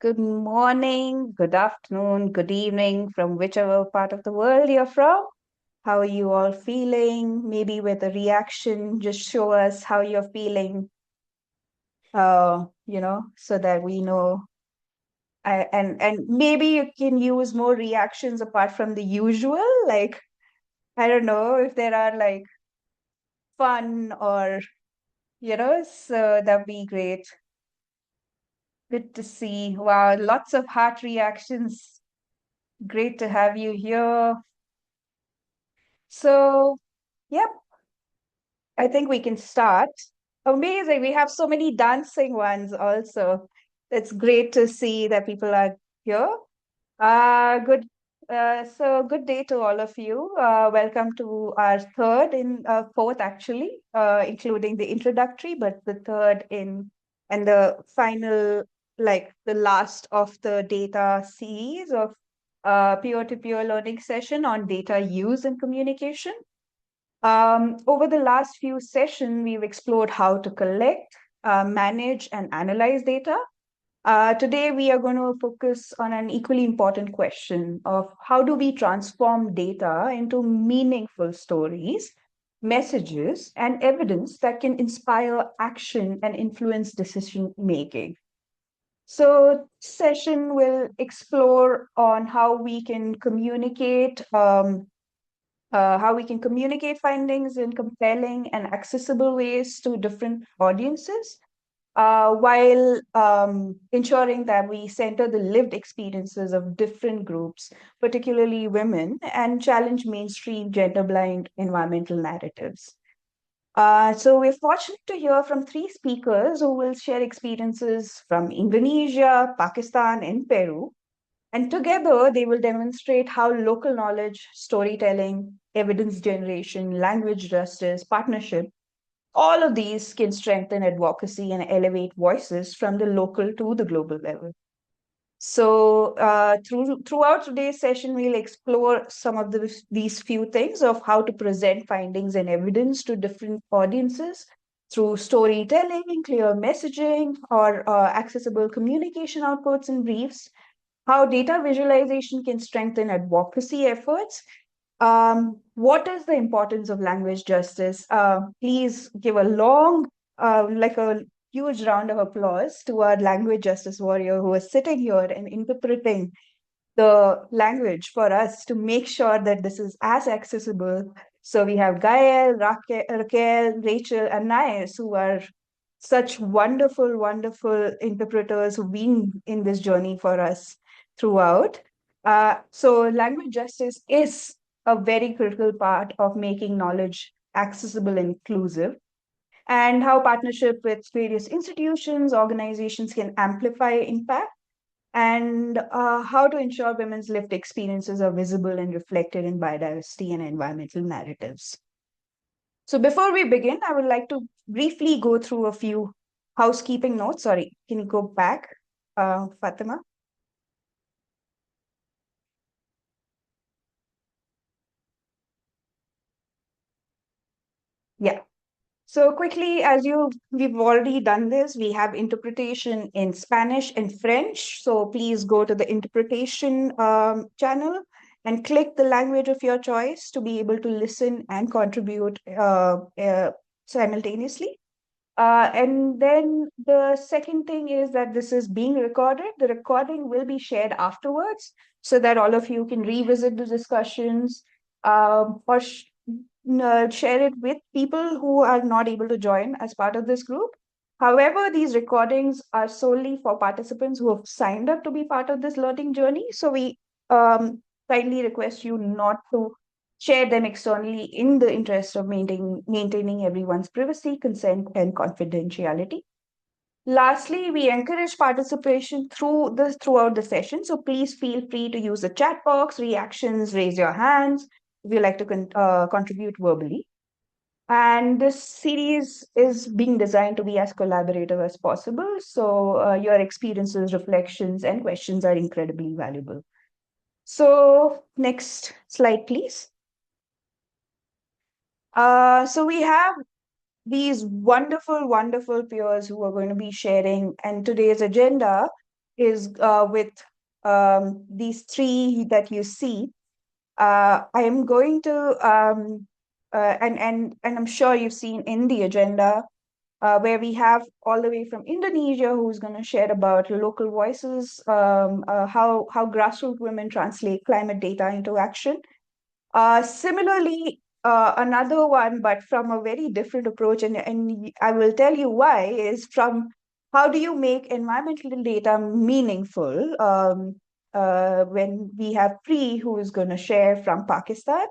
Good morning, good afternoon, good evening from whichever part of the world you're from. How are you all feeling? Maybe with a reaction, just show us how you're feeling, so that we know. And maybe you can use more reactions apart from the usual. Like, I don't know if there are like fun so that'd be great. Good to see. Wow, lots of heart reactions. Great to have you here. So, yep, I think we can start. Amazing. We have so many dancing ones also. It's great to see that people are here. Good. So good day to all of you. Welcome to our fourth actually, including the introductory, but the third in and the final, like the last of the data series of peer-to-peer learning session on data use and communication. Over the last few sessions, we've explored how to collect, manage, and analyze data. Today, we are going to focus on an equally important question of how do we transform data into meaningful stories, messages, and evidence that can inspire action and influence decision making. So, session will explore on how we can communicate findings in compelling and accessible ways to different audiences, while ensuring that we center the lived experiences of different groups, particularly women, and challenge mainstream gender blind environmental narratives. So we're fortunate to hear from three speakers who will share experiences from Indonesia, Pakistan, and Peru, and together, they will demonstrate how local knowledge, storytelling, evidence generation, language justice, partnership, all of these can strengthen advocacy and elevate voices from the local to the global level. So, throughout today's session, we'll explore some of these few things of how to present findings and evidence to different audiences through storytelling, clear messaging, or accessible communication outputs and briefs, how data visualization can strengthen advocacy efforts. What is the importance of language justice? Please give like a huge round of applause to our language justice warrior who is sitting here and interpreting the language for us to make sure that this is as accessible. So we have Gael, Raquel, Rachel, and Nais, who are such wonderful, wonderful interpreters who've been in this journey for us throughout. So language justice is a very critical part of making knowledge accessible and inclusive, and how partnership with various institutions, organizations can amplify impact, and how to ensure women's lived experiences are visible and reflected in biodiversity and environmental narratives. So before we begin, I would like to briefly go through a few housekeeping notes. Sorry, can you go back, Fatima? Yeah. So quickly, we've already done this, we have interpretation in Spanish and French. So please go to the interpretation channel and click the language of your choice to be able to listen and contribute simultaneously. And then the second thing is that this is being recorded. The recording will be shared afterwards so that all of you can revisit the discussions, or share it with people who are not able to join as part of this group. However, these recordings are solely for participants who have signed up to be part of this learning journey. So we kindly request you not to share them externally in the interest of maintaining everyone's privacy, consent, and confidentiality. Lastly, we encourage participation throughout the session. So please feel free to use the chat box, reactions, raise your hands if you like to contribute verbally. And this series is being designed to be as collaborative as possible. So your experiences, reflections, and questions are incredibly valuable. So next slide, please. So we have these wonderful, wonderful peers who are going to be sharing. And today's agenda is with these three that you see. I am going to and I'm sure you've seen in the agenda where we have all the way from Indonesia who's going to share about local voices, how grassroots women translate climate data into action. Similarly, another one, but from a very different approach, and I will tell you why, is from how do you make environmental data meaningful? When we have Pri, who is going to share from Pakistan,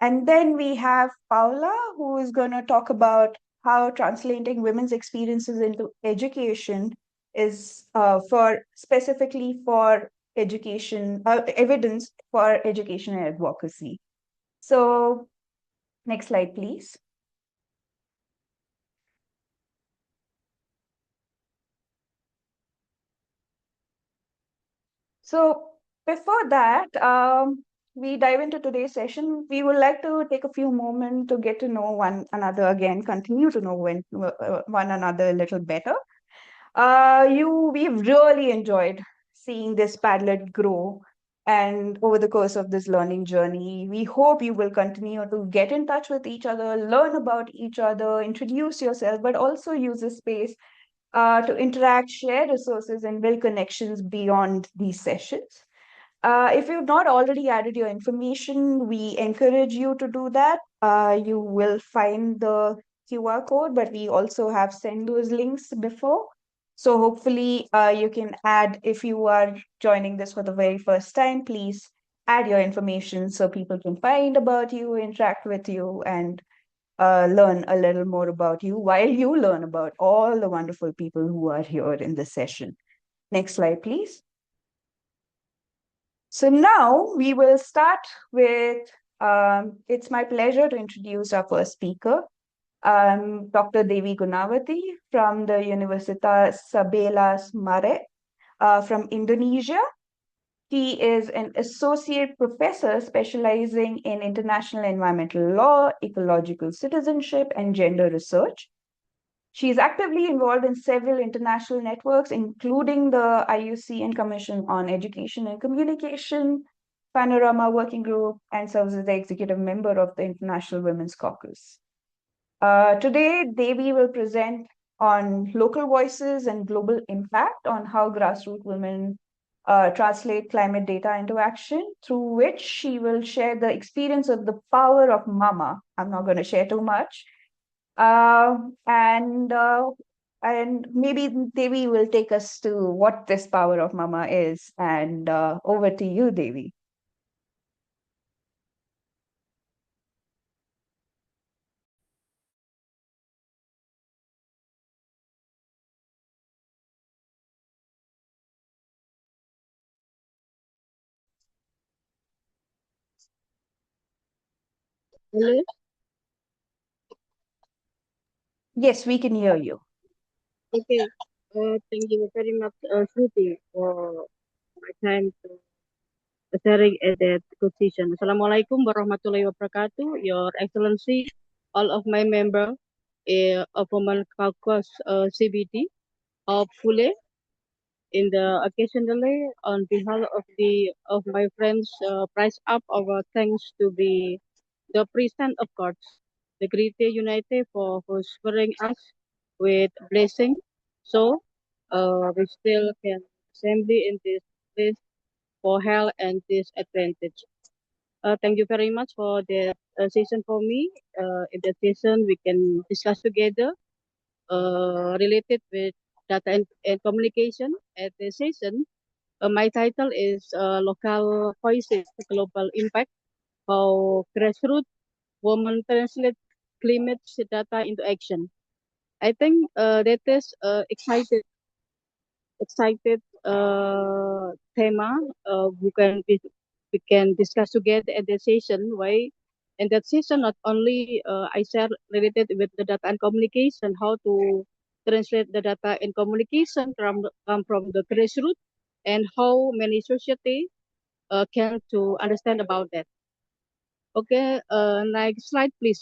and then we have Paula, who is going to talk about how translating women's experiences into education is for specifically for education, evidence for education and advocacy. So, next slide, please. So, before that, we dive into today's session. We would like to take a few moments to get to know one another again, continue to know one another a little better. We've really enjoyed seeing this Padlet grow, and over the course of this learning journey, we hope you will continue to get in touch with each other, learn about each other, introduce yourself, but also use this space to interact, share resources, and build connections beyond these sessions. If you've not already added your information, we encourage you to do that. You will find the QR code, but we also have sent those links before. So hopefully you can add, if you are joining this for the very first time, please add your information so people can find about you, interact with you, and learn a little more about you while you learn about all the wonderful people who are here in this session. Next slide, please. So now we will start with, it's my pleasure to introduce our first speaker, Dr. Devi Gunawati from the Universitas Sabelas Mare from Indonesia. She is an associate professor specializing in international environmental law, ecological citizenship, and gender research. She is actively involved in several international networks, including the IUCN Commission on Education and Communication, Panorama Working Group, and serves as the executive member of the International Women's Caucus. Today, Devi will present on local voices and global impact on how grassroots women translate climate data into action, through which she will share the experience of the power of mama. I'm not going to share too much, uh, and uh, and maybe Devi will take us to what this power of Mama is. And over to you, Devi. Hello. Yes, we can hear you. Okay. Thank you very much, Shruti, for my time to sharing at that position. Assalamualaikum warahmatullahi wabarakatuh. Your Excellency, all of my member of Women Caucus CBD of Fule, in the occasionally on behalf of my friends, price up our thanks to be the President of course, the Greater United for sparing us with blessing. So we still can assembly in this place for health and disadvantage. Thank you very much for the session for me. In the session, we can discuss together related with data and communication. At the session, my title is Local Voices, Global Impact, how grassroots women translate climate data into action. I think that is excited tema we can discuss together at the session. Why in that session not only I share related with the data and communication, how to translate the data and communication come from the grassroots, and how many society can to understand about that. Okay, next slide please.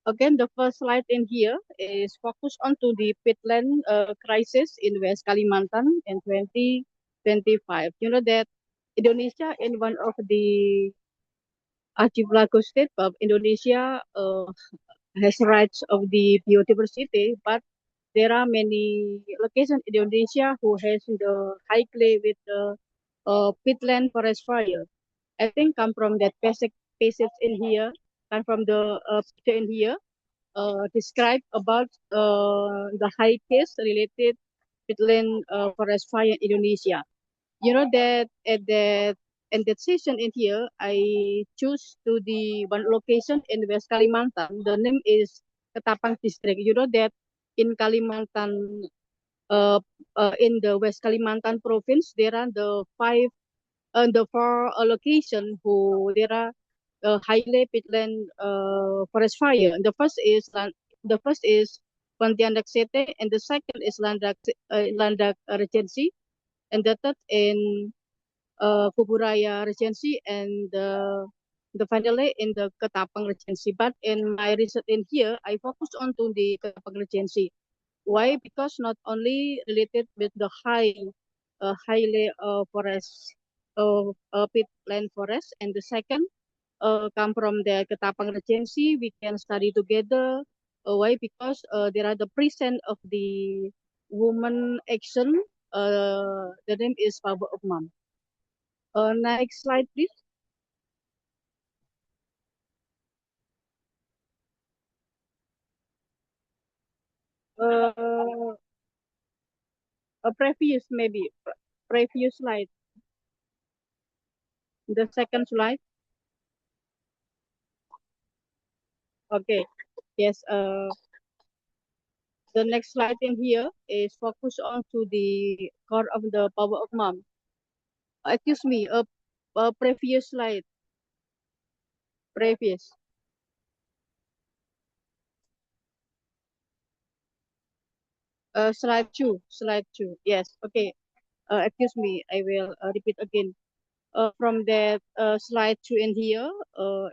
Again, the first slide in here is focused onto the peatland crisis in West Kalimantan in 2025. You know that Indonesia in one of the archipelago state of Indonesia has rights of the biodiversity, but there are many locations in Indonesia who has the high clay with the peatland forest fire. I think come from that passage in here, come from the picture in here, describe about the high case related peatland forest fire in Indonesia. You know that at that in that session in here, I choose to the one location in West Kalimantan. The name is Ketapang District. You know that in Kalimantan, uh, in the West Kalimantan province, there are the four location who there are highly peatland forest fire. The first is Pontianak Sete, and the second is Landak Regency, and the third in Kuburaya Regency, and the finally in the Ketapang Regency. But in my research in here, I focus on to the Ketapang Regency. Why? Because not only related with the highly forest, peatland forest, and the second come from the Ketapang Regency, we can study together. Why? Because there are the present of the woman action. The name is Power of Mom. Next slide, please. Uh, a previous maybe previous slide. The second slide. Okay. Yes. The next slide in here is focused on to the core of the power of mom. Excuse me. A previous slide. Previous. Slide two. Slide two. Yes. Okay. Excuse me. I will repeat again. From that slide two in here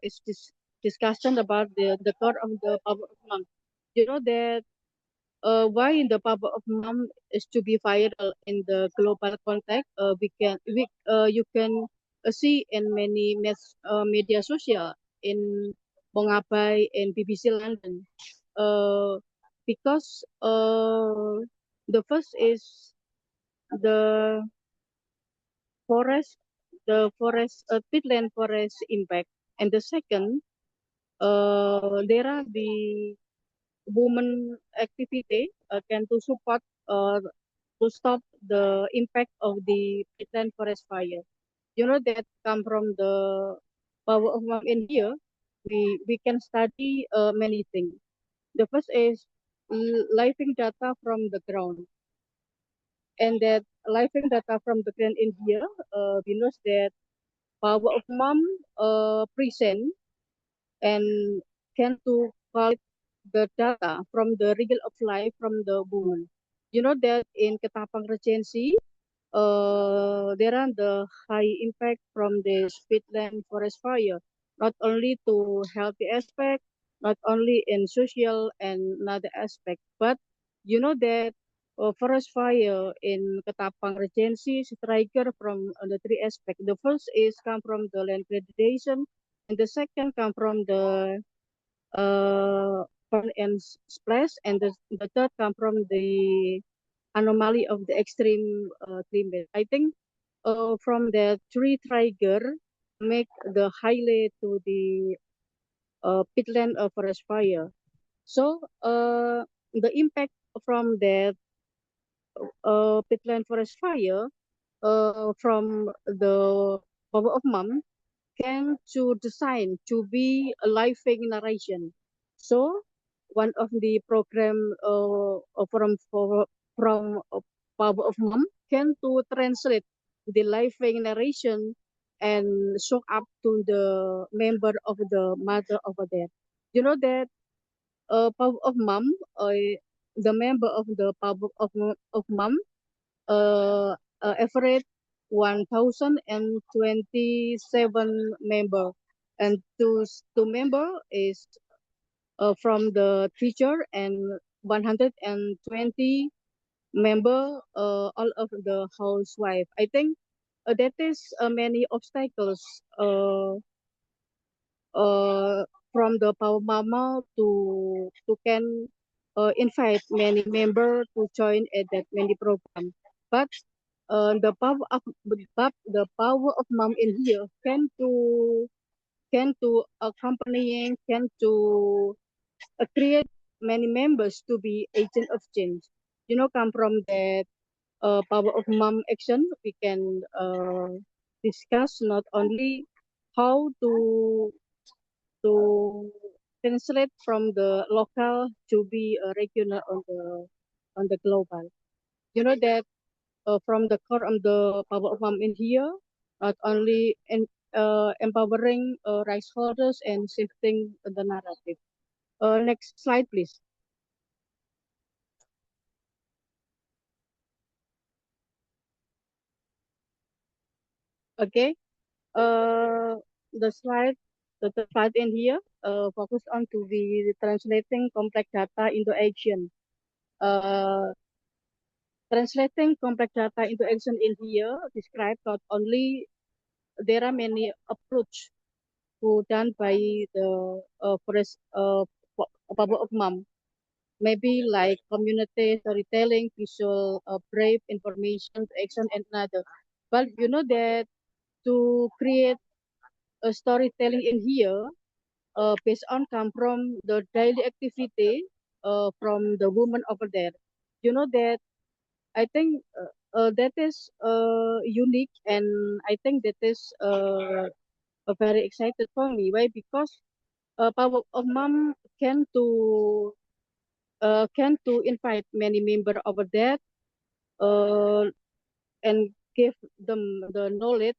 is this discussion about the core of the power of mom. You know that why the power of mom is to be viral in the global context. You can see in many media social in Bongabai and BBC London. Uh, because the first is the forest, peatland forest impact, and the second, there are the women activity can to support to stop the impact of the peatland forest fire. You know that come from the power of mom in here. We can study many things. The first is living data from the ground, and that living data from the ground in here, we know that power of mom present and can to collect the data from the regal of life from the woman. You know that in Ketapang Regency, there are the high impact from the peatland forest fire, not only to healthy aspect, not only in social and another aspect, but you know that forest fire in Ketapang Regency is trigger from the three aspects. The first is come from the land gradation, and the second come from the burn and splash, and the third come from the anomaly of the extreme climate. I think from the tree trigger make the highlight to the peatland forest fire. So the impact from that peatland forest fire from the power of mom can to design to be a living narration. So one of the program from Power of Mom can to translate the living narration and show up to the member of the mother over there. You know that Power of Mom, the member of the Power of Mom average 1,027 member, and two member is from the teacher and 120 member, all of the housewife. I think that is many obstacles uh, from the power mama to can invite many member to join at that many program. But the power of mom in here can to accompanying can to create many members to be agent of change. Come from that power of mom action, we can discuss not only how to translate from the local to be a regional on the global. That from the core of the power of mom in here, not only empowering rights holders and shifting the narrative. Next slide, please. Okay. Uh, the slide, the slide in here, focus on to be translating complex data into action. Uh, Translating complex data into action in here describe not only there are many approach who done by the forest power of mom, maybe like community storytelling, visual brave information, action, and another. But that to create a storytelling in here based on come from the daily activity from the woman over there. That I think that is unique, and I think that is very excited for me. Why? Because power of mom can to invite many member over there uh, and give them the knowledge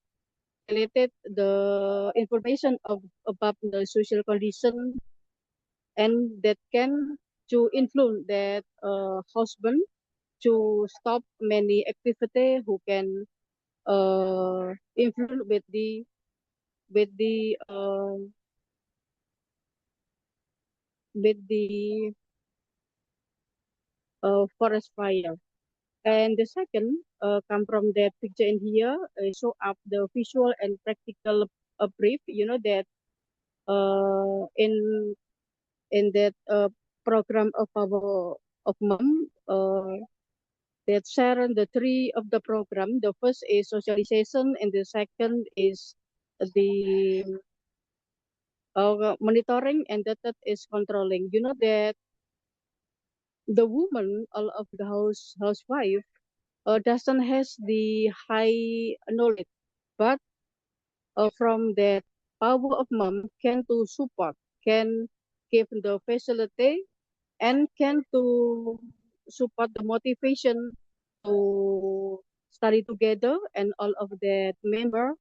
related the information about the social condition, and that can to influence that husband to stop many activity who can influence with the forest fire. And the second come from that picture in here, show up the visual and practical brief. That in that program of our of mom that share the three of the program. The first is socialization, and the second is the monitoring, and the third is controlling. That the woman, all of the housewife, doesn't has the high knowledge, but from that power of mom can to support, can give the facility, and can to support the motivation to study together, and all of that member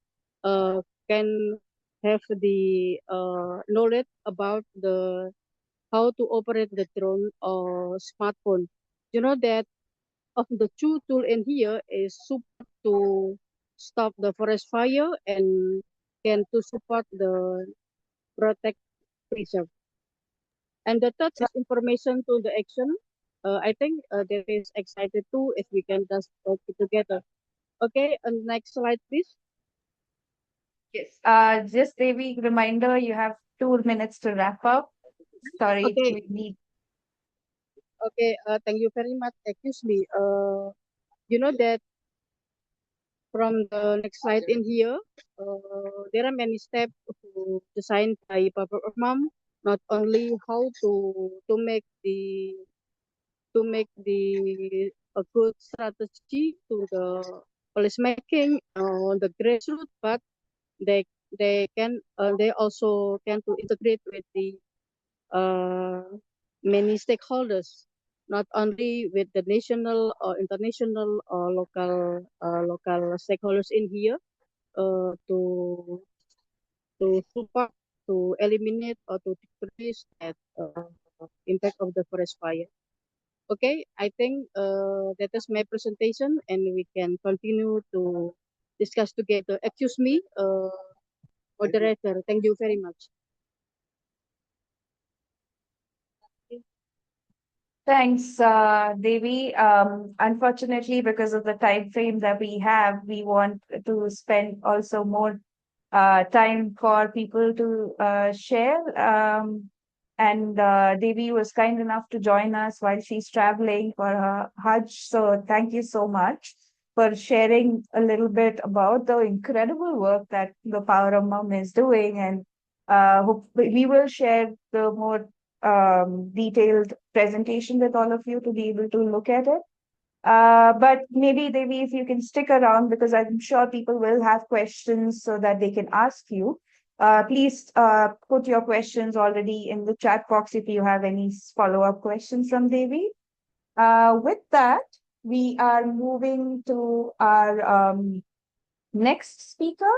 can have the knowledge about the how to operate the drone or smartphone. That of the two tool in here is support to stop the forest fire and can to support the protect preserve. And the third is information to the action. I think that is excited too if we can just talk it together. Okay, and next slide, please. Yes. Just Devi, reminder, you have 2 minutes to wrap up. Sorry, Okay, we need. okay. Thank you very much. Excuse me. That from the next slide in here, there are many steps designed by Papa or Mom. Not only how to make the a good strategy to the policy making on the grassroots, but they also can to integrate with the uh, many stakeholders, not only with the national or international or local stakeholders in here to support, to eliminate or to decrease that impact of the forest fire. Okay, I think that is my presentation, and we can continue to discuss together. Excuse me, moderator. Thank you very much. Thanks, Devi. Unfortunately, because of the time frame that we have, we want to spend also more time for people to share. And Devi was kind enough to join us while she's traveling for her Hajj. So thank you so much for sharing a little bit about the incredible work that the Power of Mum is doing. And hope we will share the more detailed presentation with all of you to be able to look at it. But maybe, Devi, if you can stick around, because I'm sure people will have questions so that they can ask you. Please put your questions already in the chat box if you have any follow-up questions from Devi. With that, we are moving to our next speaker,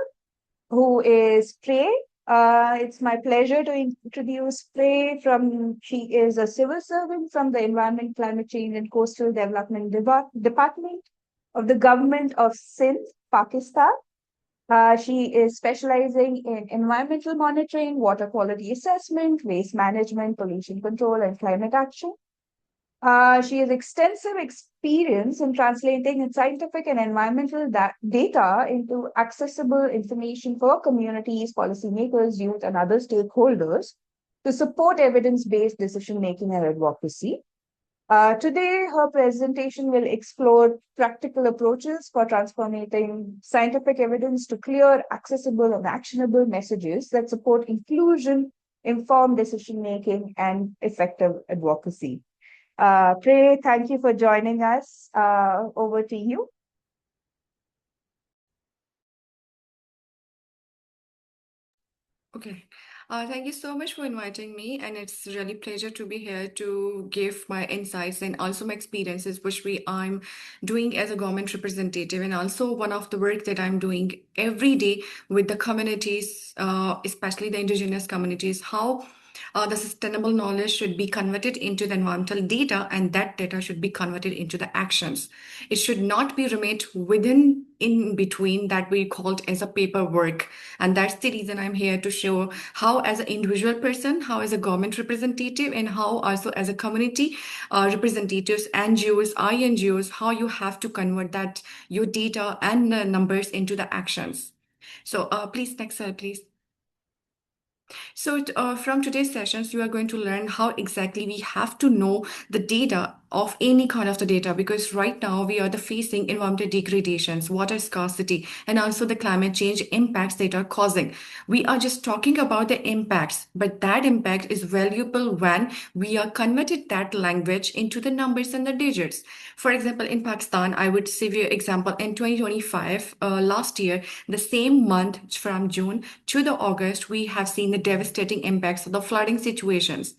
who is Prey. It's my pleasure to introduce Prey she is a civil servant from the Environment, Climate Change and Coastal Development Department of the Government of Sindh, Pakistan. She is specializing in environmental monitoring, water quality assessment, waste management, pollution control, and climate action. She has extensive experience in translating scientific and environmental data into accessible information for communities, policymakers, youth, and other stakeholders to support evidence-based decision-making and advocacy. Today, her presentation will explore practical approaches for transforming scientific evidence to clear, accessible, and actionable messages that support inclusion, informed decision-making, and effective advocacy. Prey, thank you for joining us. Over to you. Okay. Thank you so much for inviting me, and it's really pleasure to be here to give my insights and also my experiences, which I'm doing as a government representative, and also one of the work that I'm doing every day with the communities, especially the indigenous communities, how the sustainable knowledge should be converted into the environmental data, and that data should be converted into the actions. It should not be remained within in between that we called as a paperwork. And that's the reason I'm here to show how as an individual person, how as a government representative, and how also as a community representatives, NGOs, INGOs, how you have to convert that your data and numbers into the actions. So please, next slide, please. So from today's sessions, you are going to learn how exactly we have to know the data of any kind of the data, because right now we are facing environmental degradations, water scarcity, and also the climate change impacts that are causing. We are just talking about the impacts, but that impact is valuable when we are converted that language into the numbers and the digits. For example, in Pakistan, I would give you an example. In 2025, last year, the same month from June to the August, we have seen the devastating impacts of the flooding situations.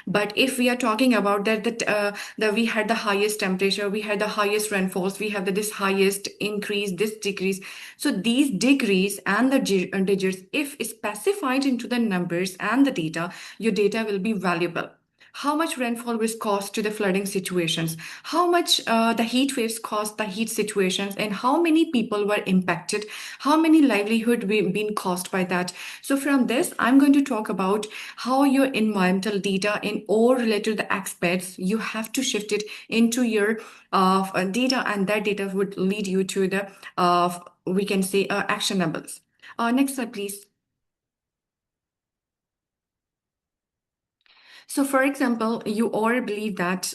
But if we are talking about that we had the highest temperature, we had the highest rainfalls, we have this highest increase, this decrease. So these degrees and the digits, if specified into the numbers and the data, your data will be valuable. How much rainfall was caused to the flooding situations, how much the heat waves caused the heat situations, and how many people were impacted, how many livelihood been caused by that. So from this, I'm going to talk about how your environmental data in all related aspects, you have to shift it into your data, and that data would lead you to the, we can say, actionables. Next slide, please. So, for example, you all believe that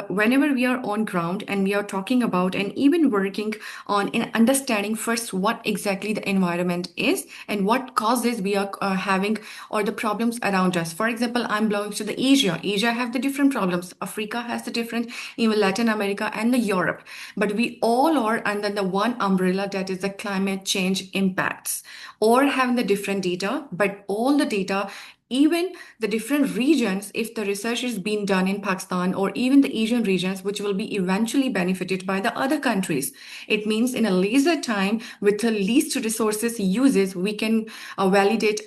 whenever we are on ground and we are talking about and even working on in understanding first what exactly the environment is and what causes we are having or the problems around us. For example, I'm belonging to the Asia. Asia have the different problems. Africa has the different, even Latin America and the Europe. But we all are under the one umbrella, that is the climate change impacts, or having the different data, but all the data, even the different regions, if the research is being done in Pakistan or even the Asian regions, which will be eventually benefited by the other countries. It means in a laser time with the least resources uses, we can validate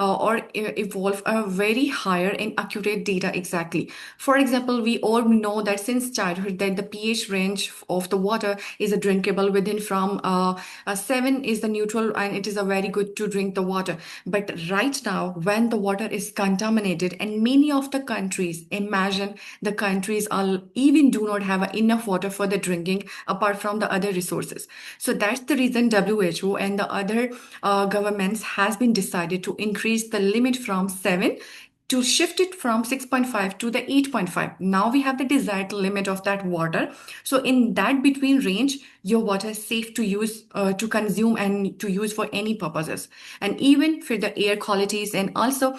or evolve a very higher and accurate data exactly. For example, we all know that since childhood that the pH range of the water is a drinkable within from 7 is the neutral and it is a very good to drink the water. But right now, when the water is contaminated and many of the countries, imagine the countries are even do not have enough water for the drinking apart from the other resources. So that's the reason WHO and the other governments has been decided to increase the limit from 7 to shift it from 6.5 to the 8.5. Now we have the desired limit of that water. So in that between range, your water is safe to use, to consume and to use for any purposes. And even for the air qualities and also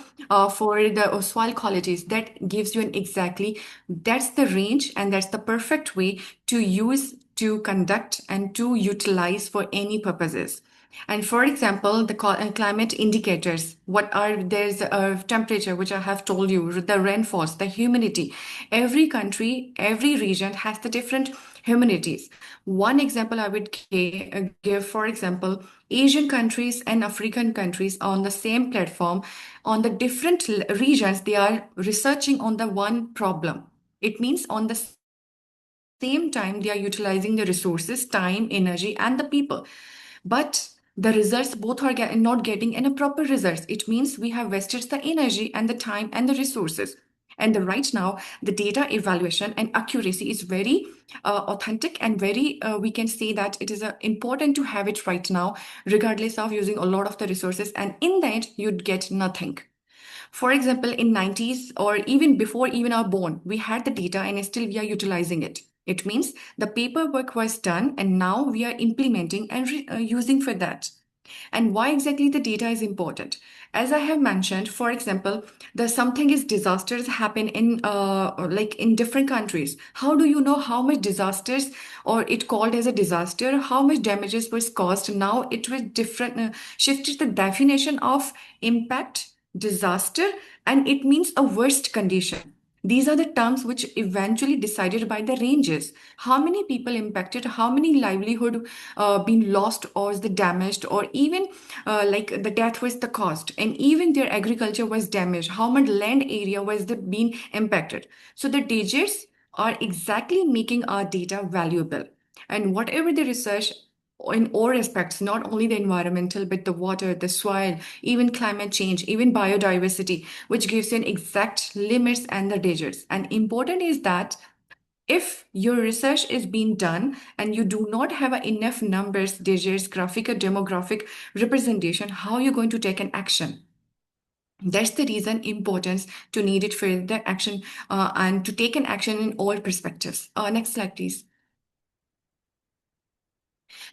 for the soil qualities, that gives you an exactly, that's the range and that's the perfect way to use, to conduct and to utilize for any purposes. And for example, the climate indicators, what are there's a temperature, which I have told you, the rainfalls, the humidity. Every country, every region has the different humidities. One example I would give, for example, Asian countries and African countries on the same platform, on the different regions, they are researching on the one problem. It means on the same time, they are utilizing the resources, time, energy, and the people. But the results both are not getting any proper results. It means we have wasted the energy and the time and the resources. And right now, the data evaluation and accuracy is very authentic and very, we can say that it is important to have it right now, regardless of using a lot of the resources. And in the end, you'd get nothing. For example, in 90s or even before even our born, we had the data and still we are utilizing it. It means the paperwork was done and now we are implementing and using for that. And why exactly the data is important? As I have mentioned, for example, the something is disasters happen in like in different countries. How do you know how much disasters or it called as a disaster, how much damages was caused? Now it was different, shifted the definition of impact, disaster, and it means a worst condition. These are the terms which eventually decided by the ranges. How many people impacted, how many livelihood been lost or the damaged, or even like the death was the cost, and even their agriculture was damaged. How much land area was the being impacted? So the digits are exactly making our data valuable. And whatever the research in all respects, not only the environmental, but the water, the soil, even climate change, even biodiversity, which gives you an exact limits and the digits. And important is that if your research is being done and you do not have enough numbers, digits, graphic or demographic representation, how are you going to take an action? That's the reason importance to need it for the action and to take an action in all perspectives. Next slide, please.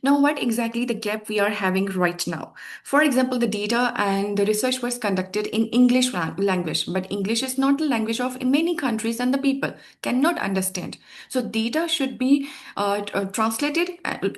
Now, what exactly the gap we are having right now? For example, the data and the research was conducted in English language, but English is not the language of many countries and the people cannot understand. So data should be translated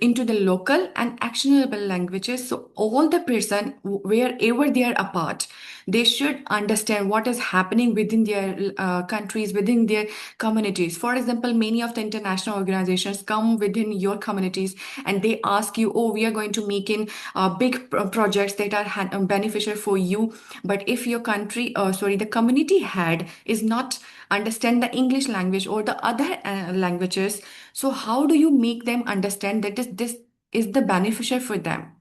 into the local and actionable languages. So all the person, wherever they are apart, they should understand what is happening within their countries, within their communities. For example, many of the international organizations come within your communities and they ask you, oh, we are going to make in big projects that are beneficial for you. But if your country, sorry, the community head is not understand the English language or the other languages, so how do you make them understand that this is the beneficial for them?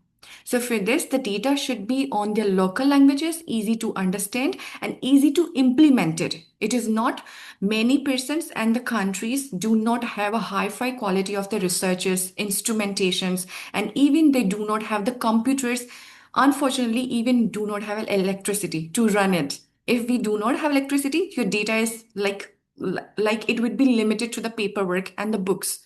So for this, the data should be on their local languages, easy to understand and easy to implement it. It is not many persons and the countries do not have a hi-fi quality of the researchers, instrumentations, and even they do not have the computers. Unfortunately, even do not have electricity to run it. If we do not have electricity, your data is like it would be limited to the paperwork and the books.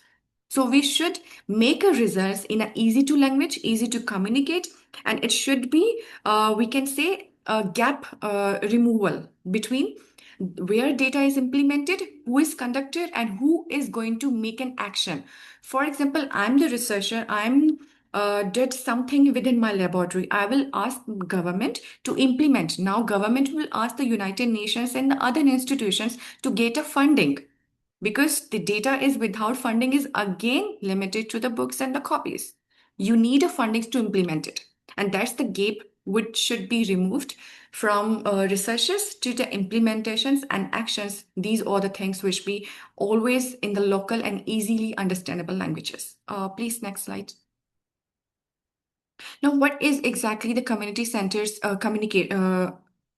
So we should make a results in an easy to language, easy to communicate, and it should be, we can say, a gap removal between where data is implemented, who is conducted, and who is going to make an action. For example, I'm the researcher, I'm did something within my laboratory. I will ask government to implement. Now government will ask the United Nations and the other institutions to get a funding because the data is without funding is again limited to the books and the copies. You need a funding to implement it. And that's the gap which should be removed from researches to the implementations and actions. These are the things which be always in the local and easily understandable languages. Please, next slide. Now, what is exactly the community centers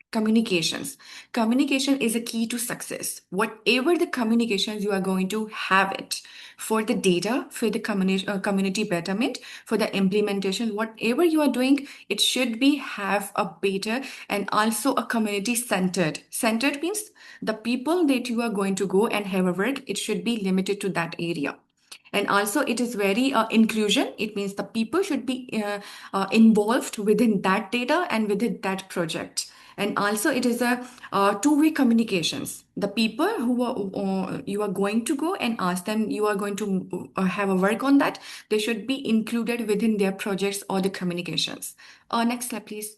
communications? Communication is a key to success. Whatever the communications you are going to have it for the data, for the community betterment, for the implementation, whatever you are doing, it should be have a better and also a community centered. Centered means the people that you are going to go and have a work, it should be limited to that area. And also it is very inclusion. It means the people should be involved within that data and within that project. And also it is a two-way communications. The people who are you are going to go and ask them, you are going to have a work on that, they should be included within their projects or the communications. Next slide, please.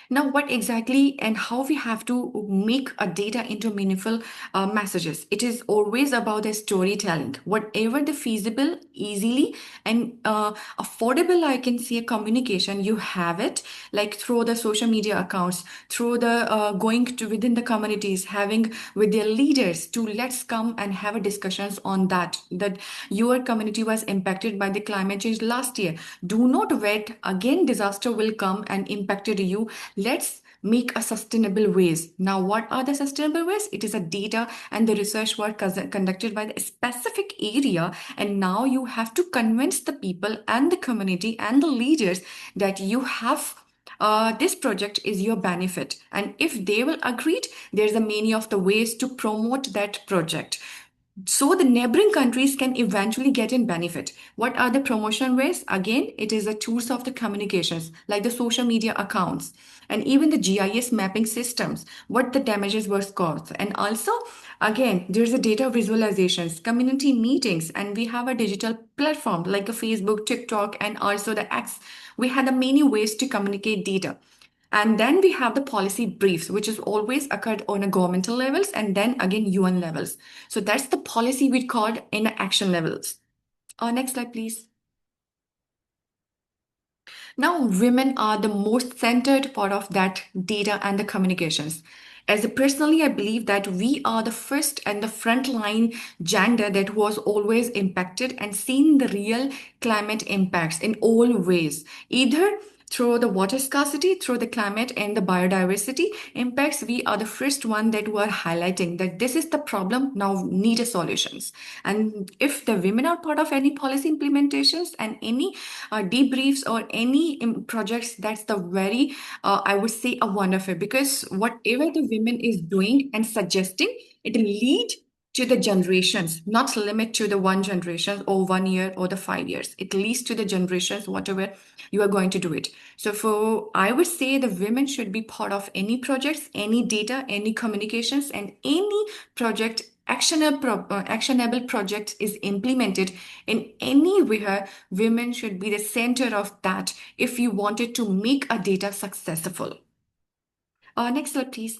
Now, what exactly and how we have to make a data into meaningful messages? It is always about the storytelling. Whatever the feasible, easily and affordable, I can see a communication, you have it, like through the social media accounts, through the going to within the communities, having with their leaders to let's come and have a discussions on that your community was impacted by the climate change last year. Do not wait again, disaster will come and impacted you. Let's make a sustainable ways. Now, what are the sustainable ways? It is a data and the research work conducted by the specific area. And now you have to convince the people and the community and the leaders that you have this project is your benefit. And if they will agree, there's a many of the ways to promote that project. So the neighboring countries can eventually get in benefit. What are the promotion ways? Again, it is the tools of the communications, like the social media accounts and even the GIS mapping systems, what the damages were caused. And also, again, there's a data visualizations, community meetings, and we have a digital platform like a Facebook, TikTok, and also the X. We had many ways to communicate data. And then we have the policy briefs, which is always occurred on a governmental levels and then again UN levels. So that's the policy we called in action levels. Next slide, please. Now, women are the most centered part of that data and the communications. As a personally, I believe that we are the first and the frontline gender that was always impacted and seen the real climate impacts in all ways, either through the water scarcity, through the climate and the biodiversity impacts. We are the first one that were highlighting that this is the problem, now need a solutions. And if the women are part of any policy implementations and any debriefs or any projects, that's the very, I would say, a wonderful, because whatever the women is doing and suggesting, it will lead to the generations, not limit to the one generation or 1 year or the 5 years. It leads to the generations, whatever you are going to do it. So I would say the women should be part of any projects, any data, any communications, and any project actionable project is implemented in anywhere. Women should be the center of that if you wanted to make a data successful. Next slide, please.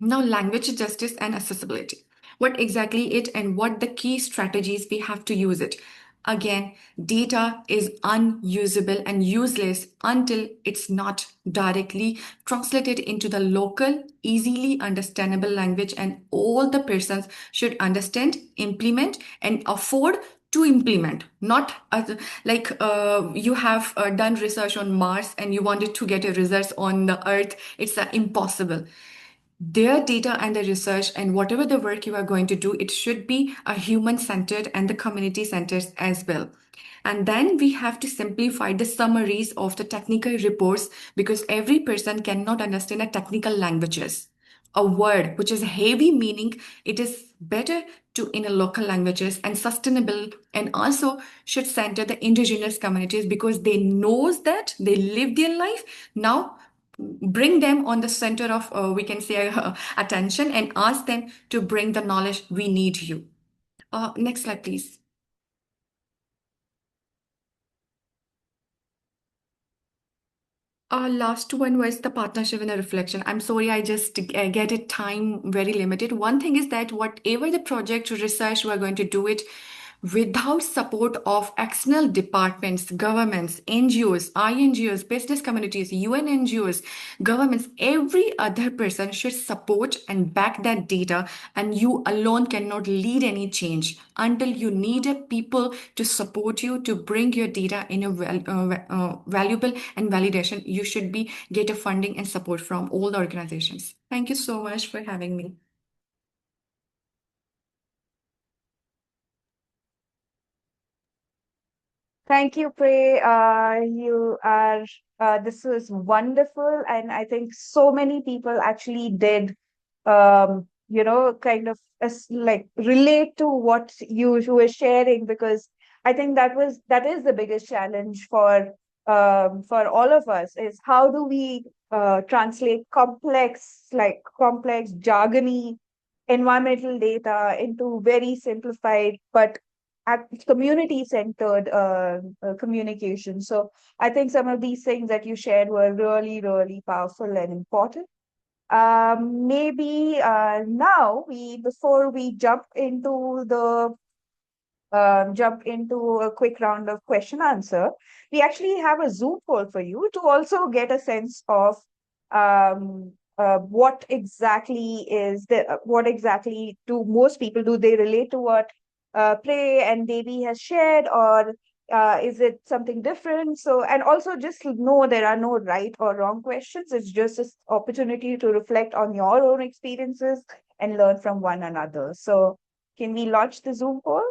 Now, language justice and accessibility. What exactly it and what the key strategies we have to use it. Again, data is unusable and useless until it's not directly translated into the local, easily understandable language, and all the persons should understand, implement, and afford to implement. Not like you have done research on Mars and you wanted to get a result on the Earth. It's impossible. Their data and the research and whatever the work you are going to do, it should be a human-centered and the community-centered as well. And then we have to simplify the summaries of the technical reports, because every person cannot understand the technical languages. A word which is heavy meaning, it is better to in a local languages and sustainable, and also should center the indigenous communities because they knows that they live their life. Now bring them on the center of we can say attention and ask them to bring the knowledge. We need you. Next slide, please. Last one was the partnership and the reflection. I'm sorry, I just get it time very limited. One thing is that whatever the project research we're going to do it, without support of external departments, governments, NGOs, INGOs, business communities, UN NGOs, governments, every other person should support and back that data, and you alone cannot lead any change until you need a people to support you to bring your data in a valuable and validation. You should be get a funding and support from all the organizations. Thank you so much for having me. Thank you, Prey. This was wonderful. And I think so many people actually did, kind of like relate to what you were sharing, because I think that is the biggest challenge for all of us, is how do we translate complex, jargony environmental data into very simplified but community-centered communication. So I think some of these things that you shared were really, really powerful and important. Maybe now before we jump into a quick round of question answer, we actually have a Zoom poll for you to also get a sense of what exactly do most people, do they relate to what Prey and Devi has shared, or is it something different? So, and also just know there are no right or wrong questions. It's just an opportunity to reflect on your own experiences and learn from one another. So can we launch the Zoom poll?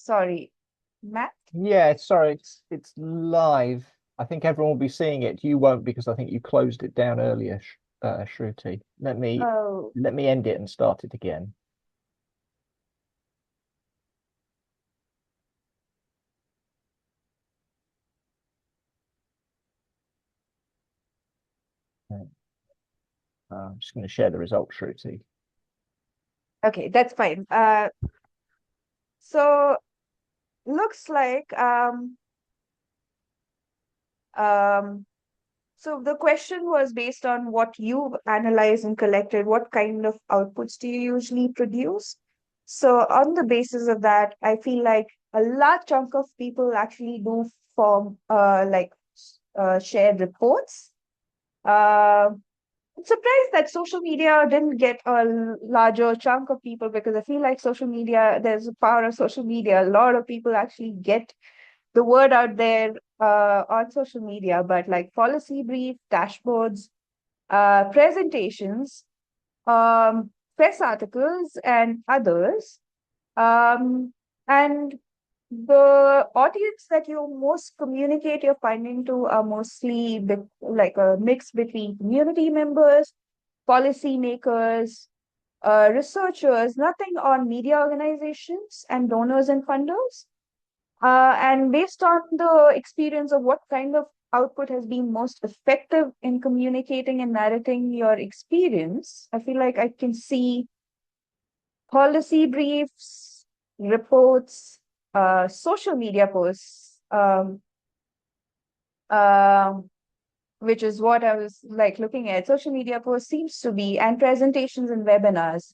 Sorry, Matt? Yeah, sorry, it's live. I think everyone will be seeing it. You won't, because I think you closed it down earlier, Shruti. Oh, Let me end it and start it again. I'm just going to share the results, Shruti. okay, that's fine. So looks like so the question was based on what you've analyzed and collected. What kind of outputs do you usually produce? So on the basis of that, I feel like a large chunk of people actually do form share reports. I'm surprised that social media didn't get a larger chunk of people, because I feel like social media, there's a power of social media. A lot of people actually get the word out there on social media, but like policy brief, dashboards, presentations, press articles, and others. Um, and the audience that you most communicate your finding to are mostly like a mix between community members, policy makers, researchers, nothing on media organizations and donors and funders. And based on the experience of what kind of output has been most effective in communicating and narrating your experience, I feel like I can see policy briefs, reports, social media posts, which is what I was like looking at. Social media posts seems to be, and presentations and webinars.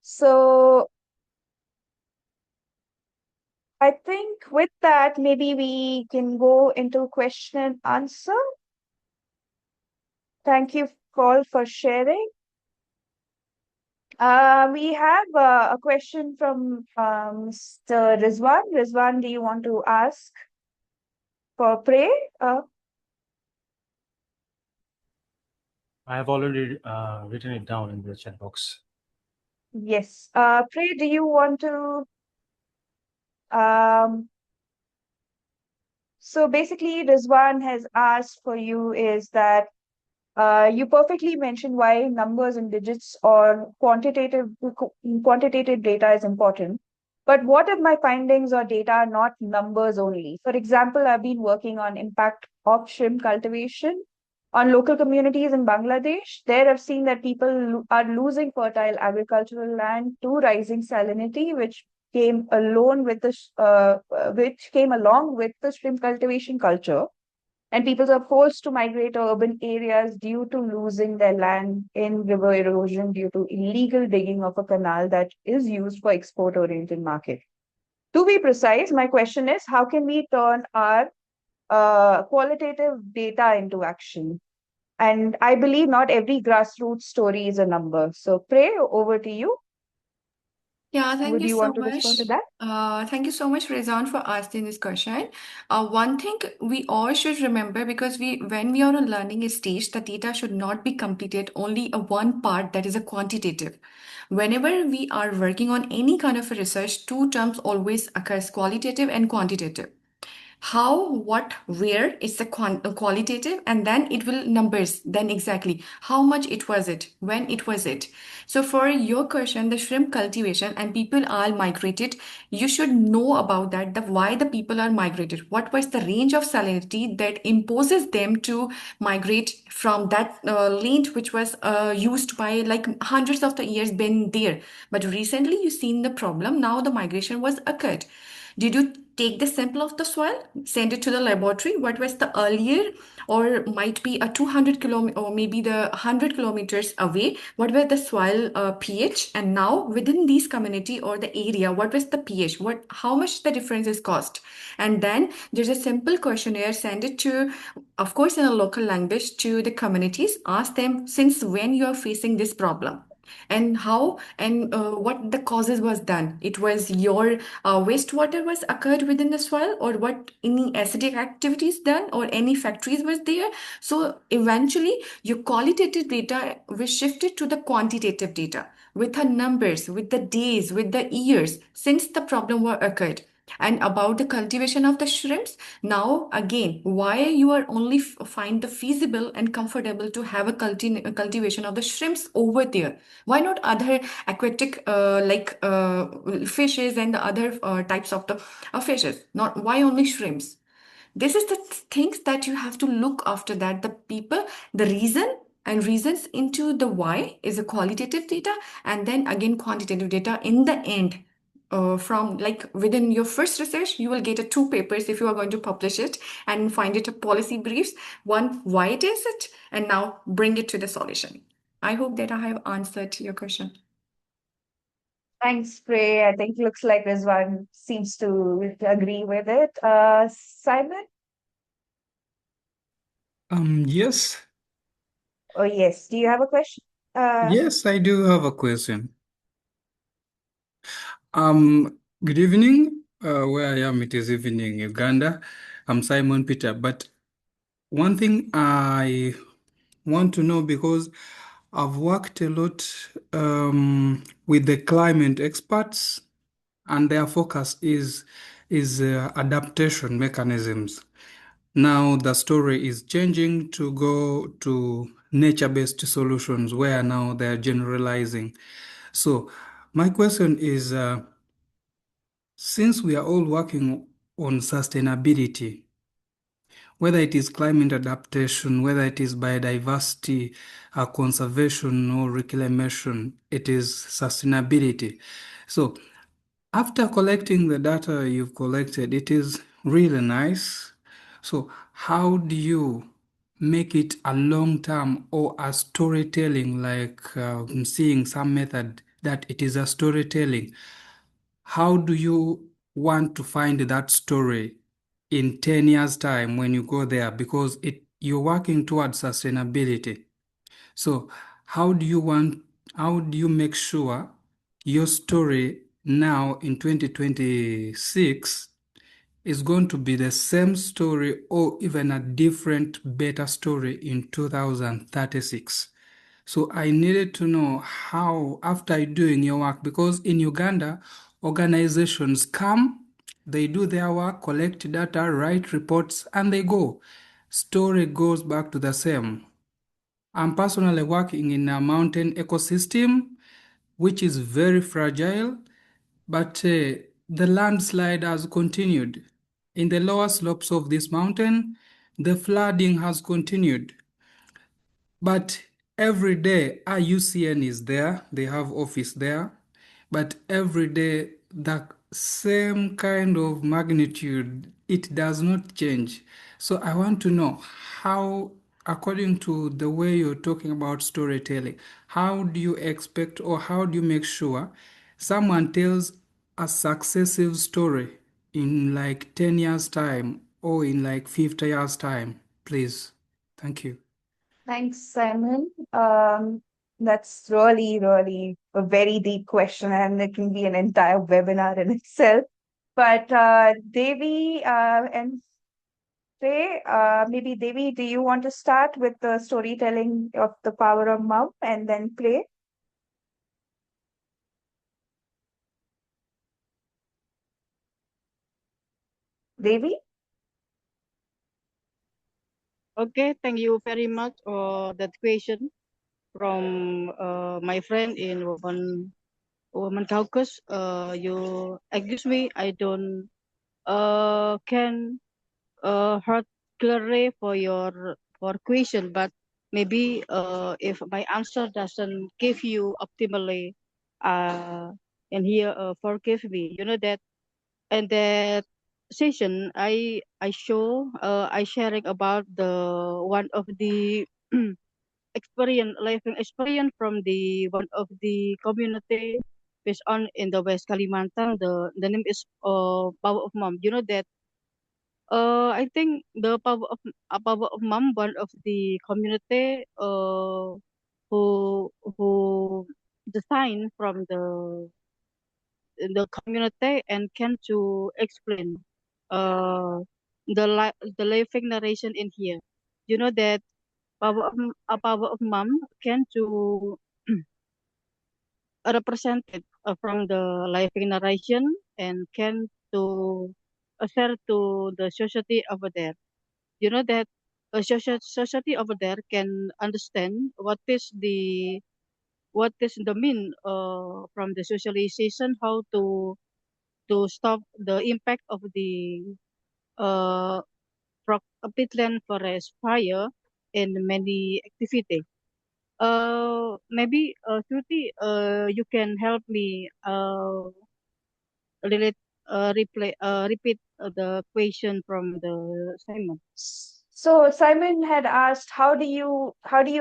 So I think with that, maybe we can go into question and answer. Thank you all for sharing. We have a question from Mr. Rizwan. Rizwan, do you want to ask for Prey? I have already written it down in the chat box. Yes. Prey, do you want to? So basically, Rizwan has asked for you is that you perfectly mentioned why numbers and digits or quantitative data is important. But what if my findings or data are not numbers only? For example, I've been working on impact of shrimp cultivation, On local communities in Bangladesh, there I've seen that people are losing fertile agricultural land to rising salinity, which came along with the shrimp cultivation culture. And people are forced to migrate to urban areas due to losing their land in river erosion due to illegal digging of a canal that is used for export-oriented market. To be precise, my question is, how can we turn our qualitative data into action? And I believe not every grassroots story is a number. So, Prey, over to you. Yeah, thank Would you you so want to respond to much. that? Thank you so much, Rezan, for asking this question. One thing we all should remember, because when we are on learning stage, the data should not be completed only a one part, that is a quantitative. Whenever we are working on any kind of a research, two terms always occurs: qualitative and quantitative. How, what, where is the qualitative, and then it will numbers, then exactly how much it was, it when it was it. So for your question, the shrimp cultivation and people are migrated, you should know about that, the why the people are migrated, what was the range of salinity that imposes them to migrate from that land which was used by like hundreds of the years been there, but recently you seen the problem, now the migration was occurred. Did you take the sample of the soil, send it to the laboratory? What was the earlier, or might be a 200 kilometer, or maybe the 100 kilometers away? What were the soil pH? And now within these community or the area, what was the pH? How much the difference is cost? And then there's a simple questionnaire. Send it to, of course, in a local language to the communities. Ask them since when you are facing this problem, and how and what the causes was done. It was your wastewater was occurred within the soil, or what any acidic activities done, or any factories was there. So eventually your qualitative data was shifted to the quantitative data with the numbers, with the days, with the years since the problem were occurred. And about the cultivation of the shrimps, now again, why you are only find the feasible and comfortable to have a cultivation of the shrimps over there? Why not other aquatic fishes and the other types of the fishes? Not why only shrimps? This is the things that you have to look after, that the people, the reason and reasons into the why is a qualitative data, and then again quantitative data in the end. From like within your first research, you will get a two papers if you are going to publish it, and find it a policy briefs. One, why it is it, and now bring it to the solution. I hope that I have answered your question. Thanks, Prey. I think looks like Rizwan seems to agree with it. Simon? Yes, Oh, yes. Do you have a question? yes, I do have a question. Good evening. Where I am, it is evening, Uganda. I'm Simon Peter. But one thing I want to know, because I've worked a lot with the climate experts, and their focus is adaptation mechanisms. Now the story is changing to go to nature-based solutions, where now they're generalizing. So my question is, since we are all working on sustainability, whether it is climate adaptation, whether it is biodiversity conservation or reclamation, it is sustainability. So after collecting the data you've collected, it is really nice. So how do you make it a long term or a storytelling, like I'm seeing some method that it is a storytelling? How do you want to find that story in 10 years' time when you go there? Because you're working towards sustainability. So how do you make sure your story now in 2026 is going to be the same story, or even a different, better story in 2036? So I needed to know how, after doing your work, because in Uganda, organizations come, they do their work, collect data, write reports, and they go. Story goes back to the same. I'm personally working in a mountain ecosystem, which is very fragile, but the landslide has continued. In the lower slopes of this mountain, the flooding has continued. But every day IUCN is there, they have office there, but every day the same kind of magnitude, it does not change. So I want to know how, according to the way you're talking about storytelling, how do you expect or how do you make sure someone tells a successive story in like 10 years time or in like 50 years time, please? Thank you. Thanks, Simon. That's really, really a very deep question, and it can be an entire webinar in itself. But Devi and Trey, maybe Devi, do you want to start with the storytelling of the power of mom and then play? Devi? Okay, thank you very much for that question from my friend in woman Caucus. You excuse me, I don't can heard clearly for your for question, but maybe if my answer doesn't give you optimally, uh, and here forgive me. You know that in that session, I sharing about the one of the experience living experience from the one of the community based on in the West Kalimantan. The name is Power of Mom. You know that I think the power of mom, one of the community who design from the community and can to explain uh the living narration in here. You know that a power of mom can to represented from the living narration and can to share to the society over there. You know that a society over there can understand what is the mean from the socialization, how to stop the impact of the uh peatland forest fire in many activity. Maybe Shruti, you can help me relate repeat the question from the Simon. So Simon had asked, how do you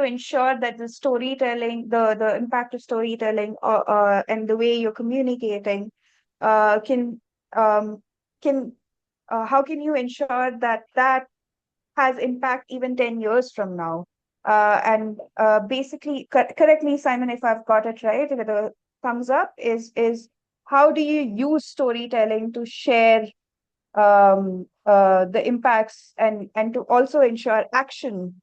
ensure that the storytelling, the impact of storytelling, and the way you're communicating, uh, can um, can how can you ensure that that has impact even 10 years from now? And basically, correct me, Simon, if I've got it right, with a thumbs up, is how do you use storytelling to share the impacts and to also ensure action,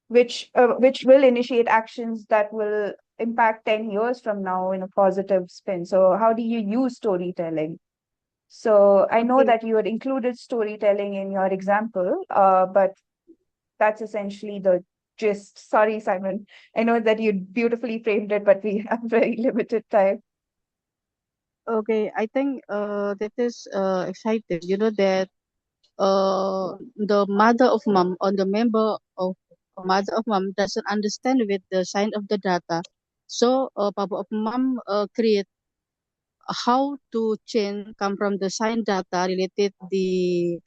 which will initiate actions that will impact 10 years from now in a positive spin. So how do you use storytelling? So I know Okay. that you had included storytelling in your example, but that's essentially the gist. Sorry, Simon. I know that you beautifully framed it, but we have very limited time. Okay, I think that is exciting. You know that the mother of mom or the member of mother of mom doesn't understand with the sign of the data. So Papa of mom create how to change come from the sign data related the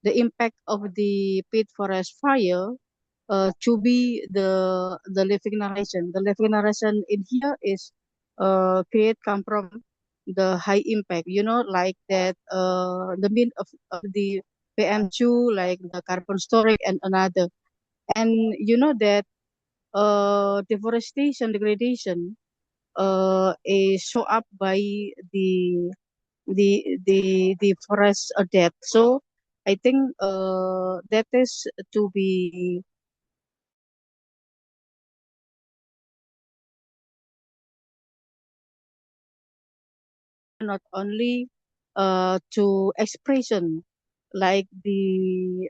impact of the peat forest fire to be the living narration. The living narration in here is create come from the high impact. You know, like that the mean of the PM2, like the carbon storage and another. And you know that deforestation, degradation is show up by the the forest death. So I think that is to be not only to expression like the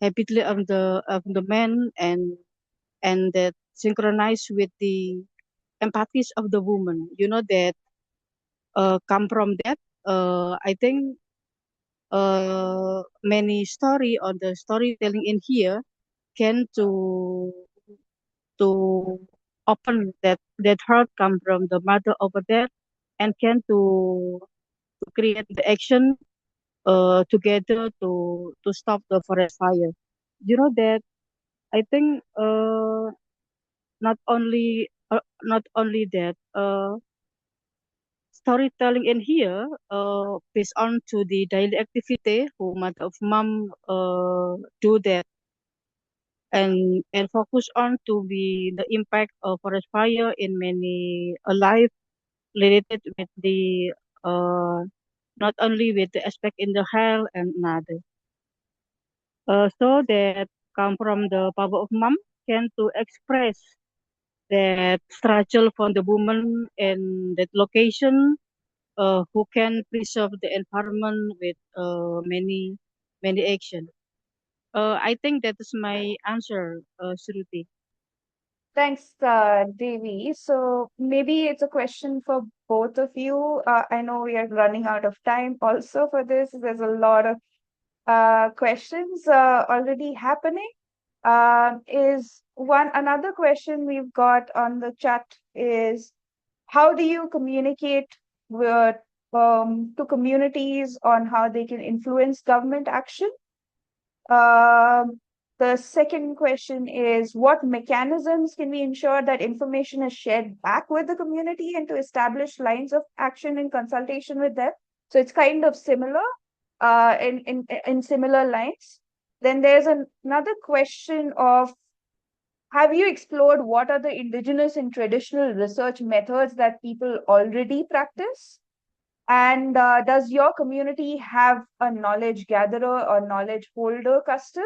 habitually of the man and that synchronize with the empathies of the woman. You know that come from that. I think many story on the storytelling in here can to to open that heart come from the mother over there and can to create the action together to stop the forest fire. You know that I think not only that storytelling in here based on to the daily activity who mother of mom do that and focus on to be the impact of forest fire in many life related with the uh, not only with the aspect in the health and another. So that come from the power of mom can to express that struggle for the woman in that location who can preserve the environment with many action. I think that is my answer, Shruti. Thanks, Devi. So maybe it's a question for both of you. I know we are running out of time also for this. There's a lot of questions already happening. Is one another question we've got on the chat is how do you communicate with to communities on how they can influence government action? The second question is what mechanisms can we ensure that information is shared back with the community and to establish lines of action in consultation with them? So it's kind of similar in similar lines. Then there's another question of have you explored what are the indigenous and traditional research methods that people already practice? And does your community have a knowledge gatherer or knowledge holder custom?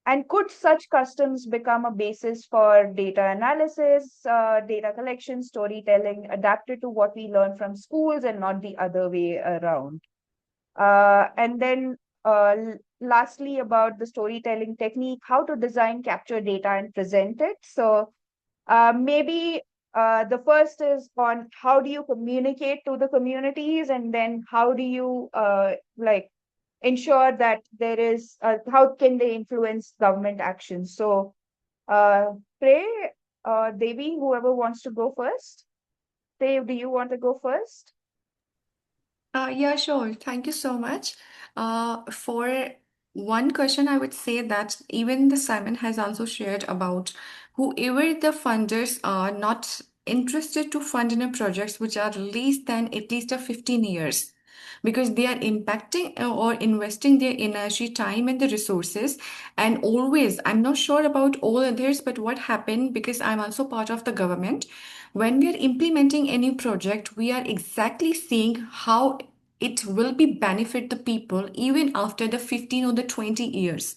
And could such customs become a basis for data analysis, data collection, storytelling, adapted to what we learn from schools and not the other way around? And then lastly, about the storytelling technique, how to design, capture data and present it. So maybe the first is on how do you communicate to the communities, and then how do you like ensure that there is how can they influence government action? So Prey, Devi, whoever wants to go first. Dave, do you want to go first? Yeah, sure. Thank you so much. For one question, I would say that even the Simon has also shared about whoever the funders are not interested to fund in a projects which are less than at least a 15 years because they are impacting or investing their energy, time, and the resources. And always, I'm not sure about all others, but what happened because I'm also part of the government. When we are implementing any project, we are exactly seeing how it will be benefit the people even after the 15 or the 20 years.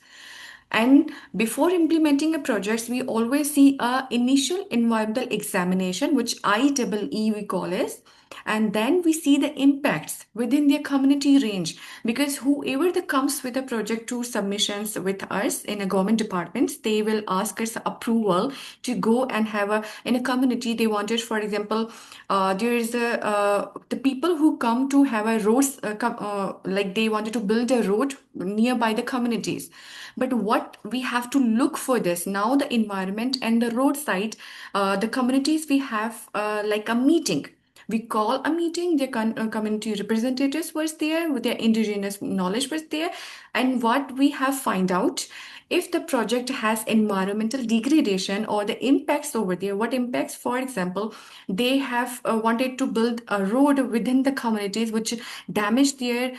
And before implementing a project, we always see a initial environmental examination, which IEE we call it. And then we see the impacts within their community range because whoever that comes with a project to submissions with us in a government departments, they will ask us approval to go and have a in a community they wanted. For example, there is a the people who come to have a roads like they wanted to build a road nearby the communities. But what we have to look for this now, the environment and the roadside, the communities we have like a meeting. We call a meeting, their community representatives was there, with their indigenous knowledge was there. And what we have find out, if the project has environmental degradation or the impacts over there, what impacts, for example, they have wanted to build a road within the communities which damage their,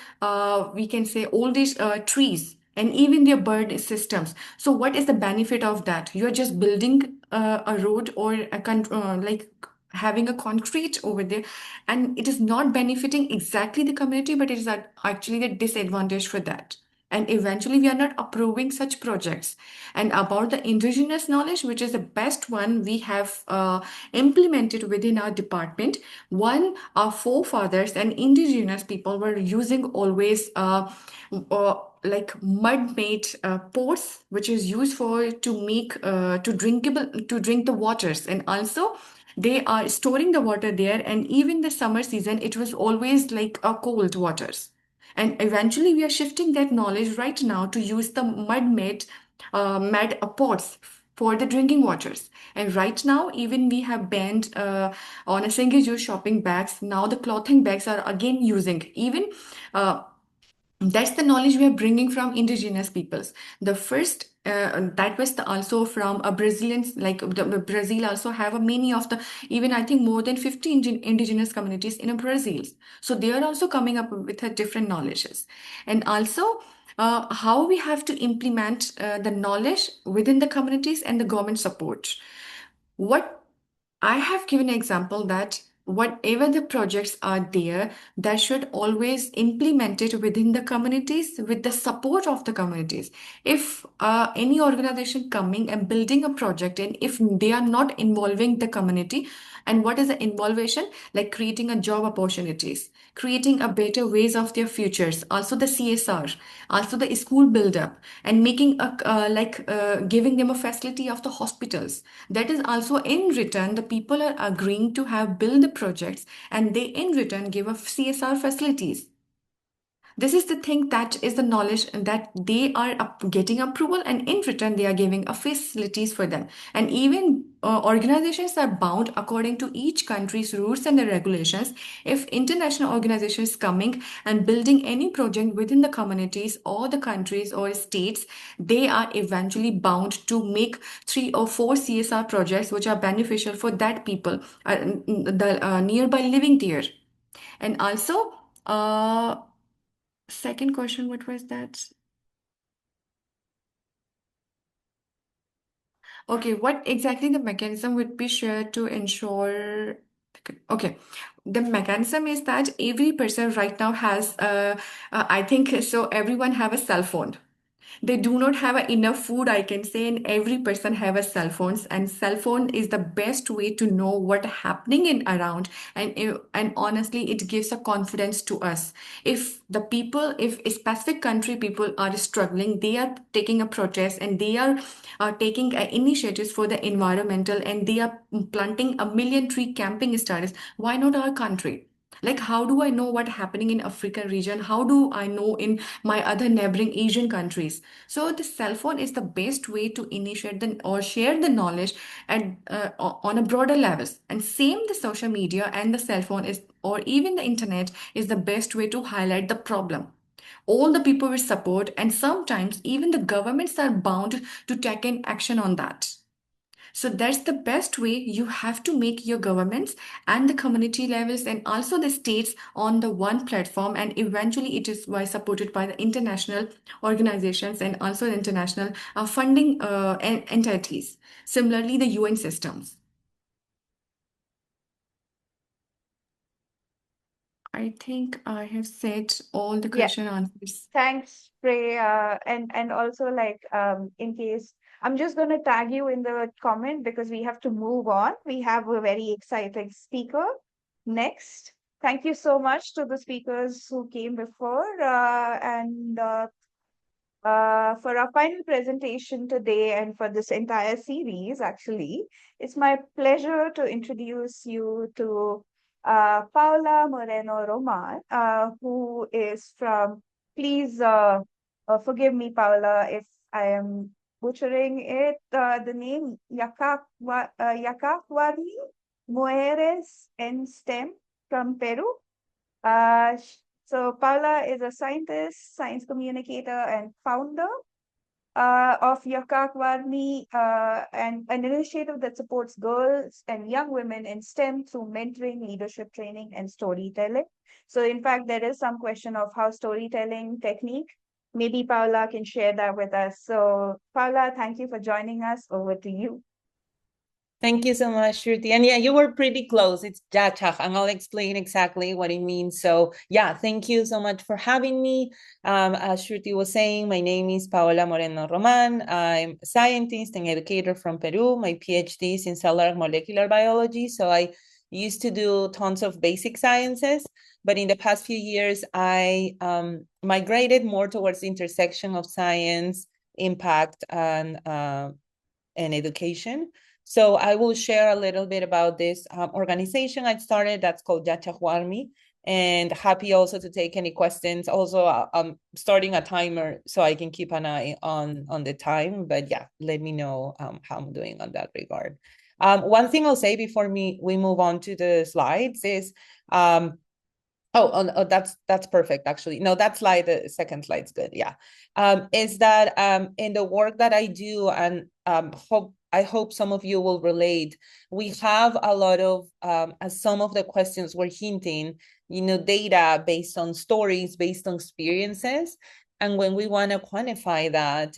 we can say, all these trees and even their bird systems. So what is the benefit of that? You're just building a road or like having a concrete over there, and it is not benefiting exactly the community, but it is actually the disadvantage for that. And eventually we are not approving such projects. And about the indigenous knowledge, which is the best one we have implemented within our department, one, our forefathers and indigenous people were using always like mud made pots which is used for to make to drinkable to drink the waters, and also they are storing the water there, and even the summer season it was always like a cold waters. And eventually we are shifting that knowledge right now to use the mud made pots for the drinking waters. And right now, even we have banned on a single-use shopping bags. Now the clothing bags are again using. Even that's the knowledge we are bringing from indigenous peoples. The first that was also from a Brazilians, like Brazil also have a many of the, even I think more than 50 indigenous communities in Brazil. So they are also coming up with a different knowledges. And also how we have to implement the knowledge within the communities and the government support. What I have given an example that whatever the projects are there, that should always implement it within the communities with the support of the communities. If any organization coming and building a project, and if they are not involving the community, and what is the involvement? Like creating a job opportunities, creating a better ways of their futures, also the CSR, also the school build up, and making a giving them a facility of the hospitals. That is also in return, the people are agreeing to have build the projects, and they in return give a CSR facilities. This is the thing, that is the knowledge that they are getting approval, and in return they are giving a facilities for them. And even organizations are bound according to each country's rules and the regulations. If international organizations coming and building any project within the communities or the countries or states, they are eventually bound to make 3 or 4 CSR projects which are beneficial for that people, the nearby living there. And also second question, what was that? Okay, what exactly the mechanism would be shared to ensure? Okay, the mechanism is that every person right now has, I think so, everyone have a cell phone. They do not have enough food, I can say, and every person have a cell phones, and cell phone is the best way to know what happening in around. And honestly, it gives a confidence to us. If the people, if a specific country people are struggling, they are taking a protest, and they are taking initiatives for the environmental, and they are planting a million tree camping status. Why not our country? Like, how do I know what happening in African region? How do I know in my other neighboring Asian countries? So the cell phone is the best way to initiate the or share the knowledge and on a broader levels. And same the social media and the cell phone is, or even the internet is the best way to highlight the problem. All the people will support, and sometimes even the governments are bound to take an action on that. So that's the best way. You have to make your governments and the community levels and also the states on the one platform, and eventually it is supported by the international organizations and also the international funding entities. Similarly, the UN systems. I think I have said all the question answers. Thanks, Prey. And also like in case I'm just gonna tag you in the comment because we have to move on. We have a very exciting speaker next. Thank you so much to the speakers who came before. For our final presentation today and for this entire series, actually, it's my pleasure to introduce you to Paula Moreno Roman, who is from, please forgive me, Paula, if I am butchering it, the name Yacacuarni Mujeres en STEM from Peru. So Paula is a scientist, science communicator, and founder of Yacacuarni, and an initiative that supports girls and young women in STEM through mentoring, leadership training, and storytelling. So in fact, there is some question of how storytelling technique. Maybe Paula can share that with us. So Paula, thank you for joining us. Over to you. Thank you so much, Shruti. And yeah, you were pretty close. It's Jachak, and I'll explain exactly what it means. So yeah, thank you so much for having me. As Shruti was saying, my name is Paola Moreno Roman. I'm a scientist and educator from Peru. My PhD is in cellular molecular biology. So I used to do tons of basic sciences, but in the past few years, I migrated more towards the intersection of science, impact, and education. So I will share a little bit about this organization I started that's called Yachahuarmi. And happy also to take any questions. Also, I'm starting a timer so I can keep an eye on the time. But yeah, let me know how I'm doing on that regard. One thing I'll say before we move on to the slides is oh, that's perfect, actually. No, that slide, the second slide's good. Yeah. Is that in the work that I do, and I hope some of you will relate, we have a lot of, as some of the questions were hinting, data based on stories, based on experiences. And when we want to quantify that,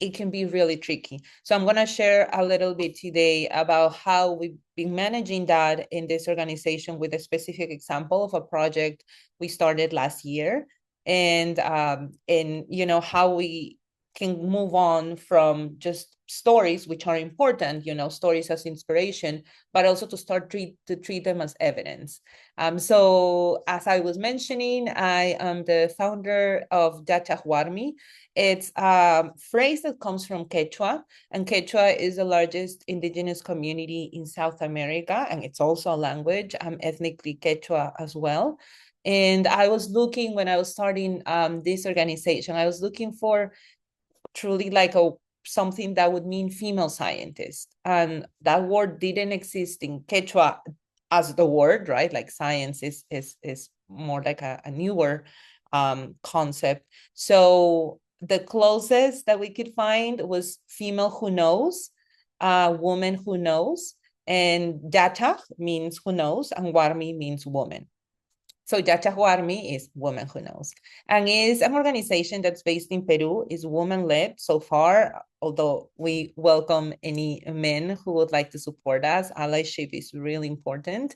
it can be really tricky. So I'm going to share a little bit today about how we've been managing that in this organization with a specific example of a project we started last year, and how we can move on from just stories, which are important, stories as inspiration, but also to start to treat them as evidence. So as I was mentioning, I am the founder of Yachahuarmi. It's a phrase that comes from Quechua, and Quechua is the largest indigenous community in South America, and it's also a language. I'm ethnically Quechua as well. And I was looking, when I was starting this organization, I was looking for truly like something that would mean female scientist. And that word didn't exist in Quechua as the word, right? Like science is more like a newer concept. So the closest that we could find was female who knows, woman who knows, and Yachach means who knows, and Warmi means woman. So Yachahuarmi is Woman Who Knows, and is an organization that's based in Peru, is woman-led so far, although we welcome any men who would like to support us. Allyship is really important.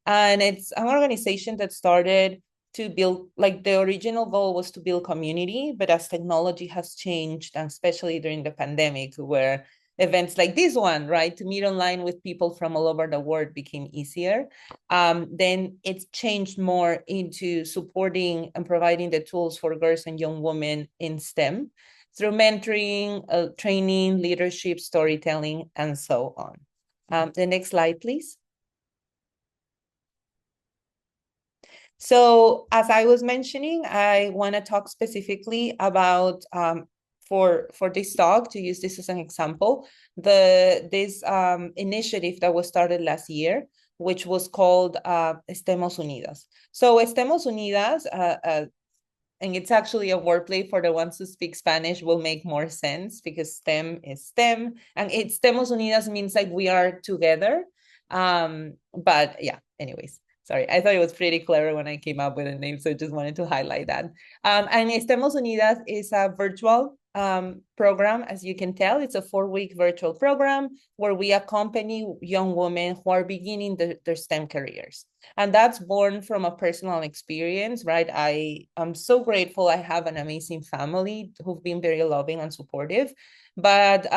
And it's an organization that started to build, like the original goal was to build community, but as technology has changed, and especially during the pandemic, where events like this one, right, to meet online with people from all over the world became easier. Then it's changed more into supporting and providing the tools for girls and young women in STEM through mentoring, training, leadership, storytelling, and so on. The next slide, please. So as I was mentioning, I want to talk specifically about for this talk, to use this as an example, this initiative that was started last year, which was called Estemos Unidas. So Estemos Unidas, and it's actually a wordplay for the ones who speak Spanish, will make more sense because STEM is STEM, and Estemos Unidas means like we are together. But yeah, anyways. Sorry, I thought it was pretty clever when I came up with a name, so I just wanted to highlight that. And Estemos Unidas is a virtual program, as you can tell. It's a 4-week virtual program where we accompany young women who are beginning their STEM careers. And that's born from a personal experience, right? I am so grateful. I have an amazing family who've been very loving and supportive, but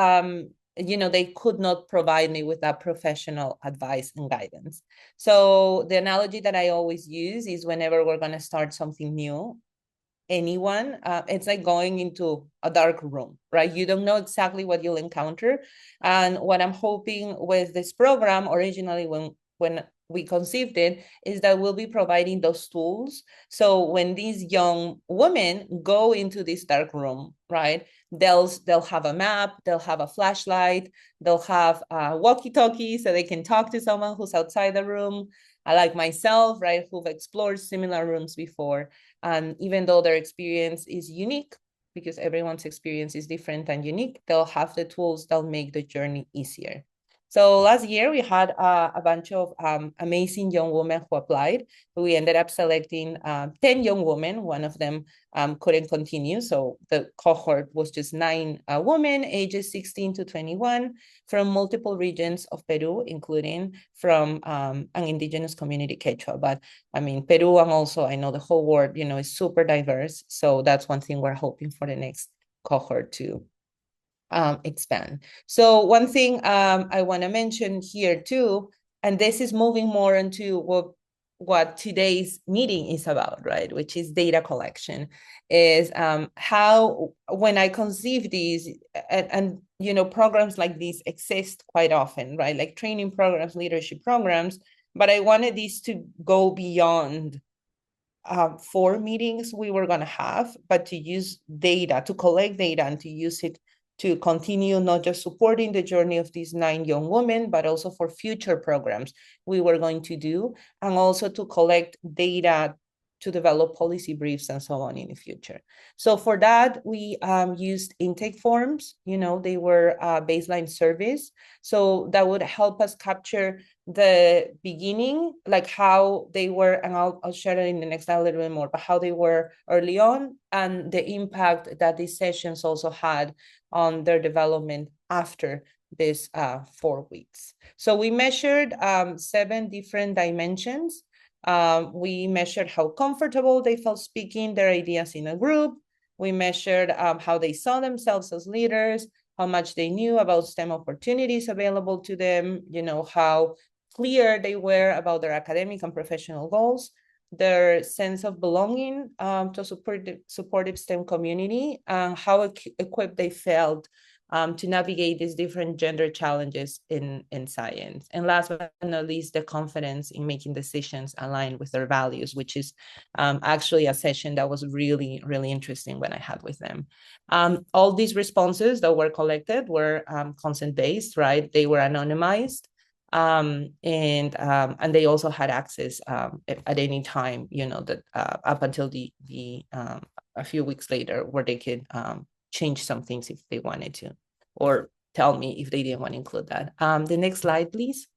they could not provide me with that professional advice and guidance. So the analogy that I always use is whenever we're going to start something new, it's like going into a dark room, right? You don't know exactly what you'll encounter. And what I'm hoping with this program originally, when we conceived it, is that we'll be providing those tools. So when these young women go into this dark room, right, they'll have a map, they'll have a flashlight, they'll have a walkie-talkie so they can talk to someone who's outside the room. I like myself, right, who've explored similar rooms before. And even though their experience is unique, because everyone's experience is different and unique, they'll have the tools that'll make the journey easier. So last year we had a bunch of amazing young women who applied. We ended up selecting 10 young women. One of them couldn't continue. So the cohort was just 9 women, ages 16 to 21, from multiple regions of Peru, including from an indigenous community, Quechua. But I mean, Peru, and also I know the whole world, is super diverse. So that's one thing we're hoping for the next cohort to expand. So one thing I want to mention here too, and this is moving more into what today's meeting is about, right? Which is data collection, is how, when I conceive these, and programs like these exist quite often, right? Like training programs, leadership programs, but I wanted these to go beyond 4 meetings we were going to have, but to use data, to collect data and to use it to continue not just supporting the journey of these 9 young women, but also for future programs we were going to do, and also to collect data to develop policy briefs and so on in the future. So for that, we used intake forms. They were baseline surveys. So that would help us capture the beginning, like how they were, and I'll share it in the next slide a little bit more, but how they were early on, and the impact that these sessions also had on their development after this 4 weeks. So we measured 7 different dimensions. We measured how comfortable they felt speaking their ideas in a group. We measured how they saw themselves as leaders, how much they knew about STEM opportunities available to them, how clear they were about their academic and professional goals, their sense of belonging to supportive STEM community, and how equipped they felt to navigate these different gender challenges in science. And last but not least, the confidence in making decisions aligned with their values, which is actually a session that was really, really interesting when I had with them. All these responses that were collected were consent-based, right? They were anonymized. And they also had access at any time, that up until a few weeks later, where they could change some things if they wanted to, or tell me if they didn't want to include that. The next slide, please.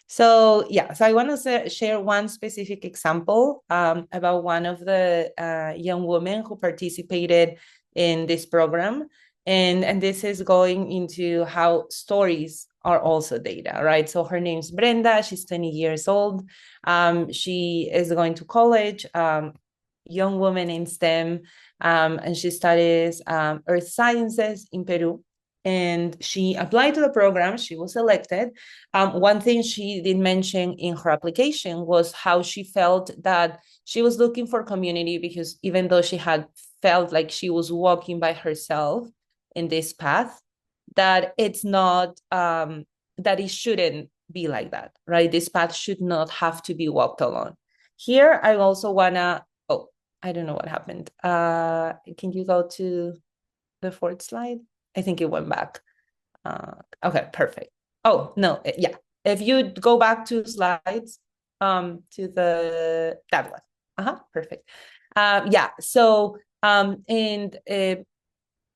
So so I want to share one specific example about one of the young women who participated in this program. And this is going into how stories are also data, right? So her name's Brenda. She's 20 years old. She is going to college, young woman in STEM, and she studies earth sciences in Peru. And she applied to the program. She was selected. One thing she did mention in her application was how she felt that she was looking for community, because even though she had felt like she was walking by herself in this path, that it's not, that it shouldn't be like that, right? This path should not have to be walked alone. Here, I also wanna, I don't know what happened. Can you go to the 4th slide? I think it went back. Okay, perfect. Oh, no, yeah. If you go back 2 slides, to that one. Perfect. So, and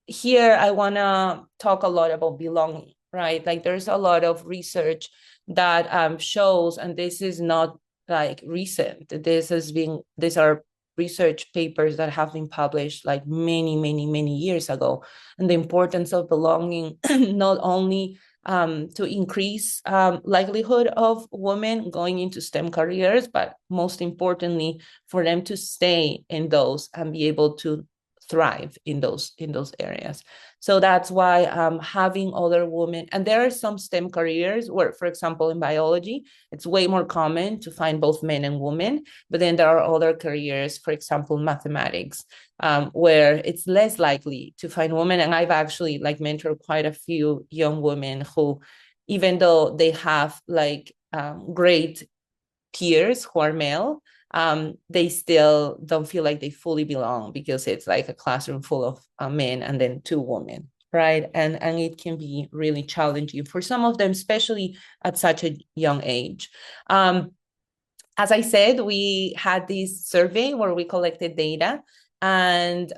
here I wanna talk a lot about belonging, right? Like there's a lot of research that shows, and this is not like recent, these are research papers that have been published like many years ago, and the importance of belonging, not only to increase likelihood of women going into STEM careers, but most importantly for them to stay in those and be able to thrive in those areas. So that's why having other women, and there are some STEM careers where, for example, in biology, it's way more common to find both men and women, but then there are other careers, for example, mathematics, where it's less likely to find women. And I've actually like mentored quite a few young women who, even though they have like great peers who are male, they still don't feel like they fully belong, because it's like a classroom full of men and then 2 women, right? And it can be really challenging for some of them, especially at such a young age. As I said, we had this survey where we collected data, and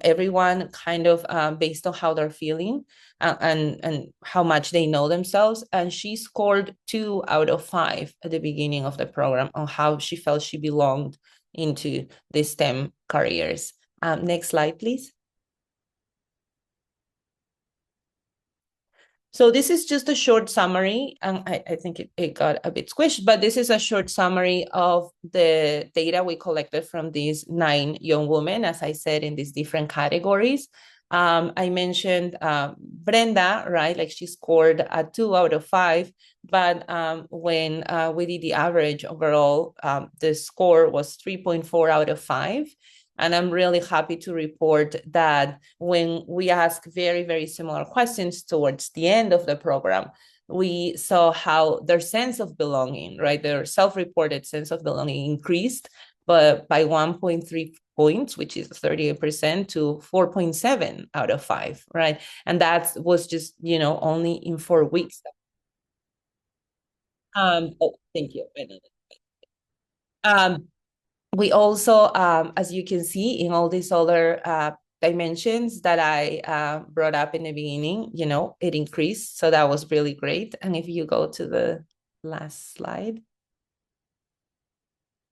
everyone kind of based on how they're feeling and how much they know themselves. And she scored 2 out of 5 at the beginning of the program on how she felt she belonged into the STEM careers. Next slide, please. So this is just a short summary, and I think it got a bit squished, but this is a short summary of the data we collected from these 9 young women, as I said, in these different categories. I mentioned Brenda, right? Like she scored a 2 out of 5, but when we did the average overall, the score was 3.4 out of 5. And I'm really happy to report that when we ask very, very similar questions towards the end of the program, we saw how their sense of belonging, right, their self-reported sense of belonging increased, but by 1.3 points, which is 38%, to 4.7 out of 5, right? And that was just, only in 4 weeks. Oh, thank you. We also, as you can see in all these other dimensions that I brought up in the beginning, it increased. So that was really great. And if you go to the last slide.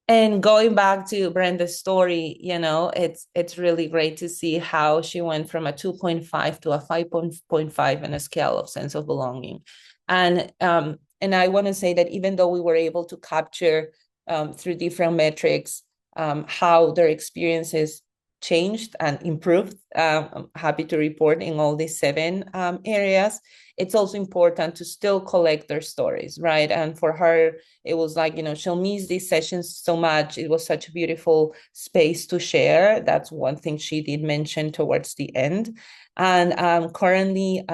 And going back to Brenda's story, it's really great to see how she went from a 2.5 to a 5.5 in a scale of sense of belonging. And I want to say that even though we were able to capture through different metrics how their experiences changed and improved, I'm happy to report in all these 7 areas, it's also important to still collect their stories, right? And for her, it was like, she'll miss these sessions so much. It was such a beautiful space to share. That's one thing she did mention towards the end. And currently,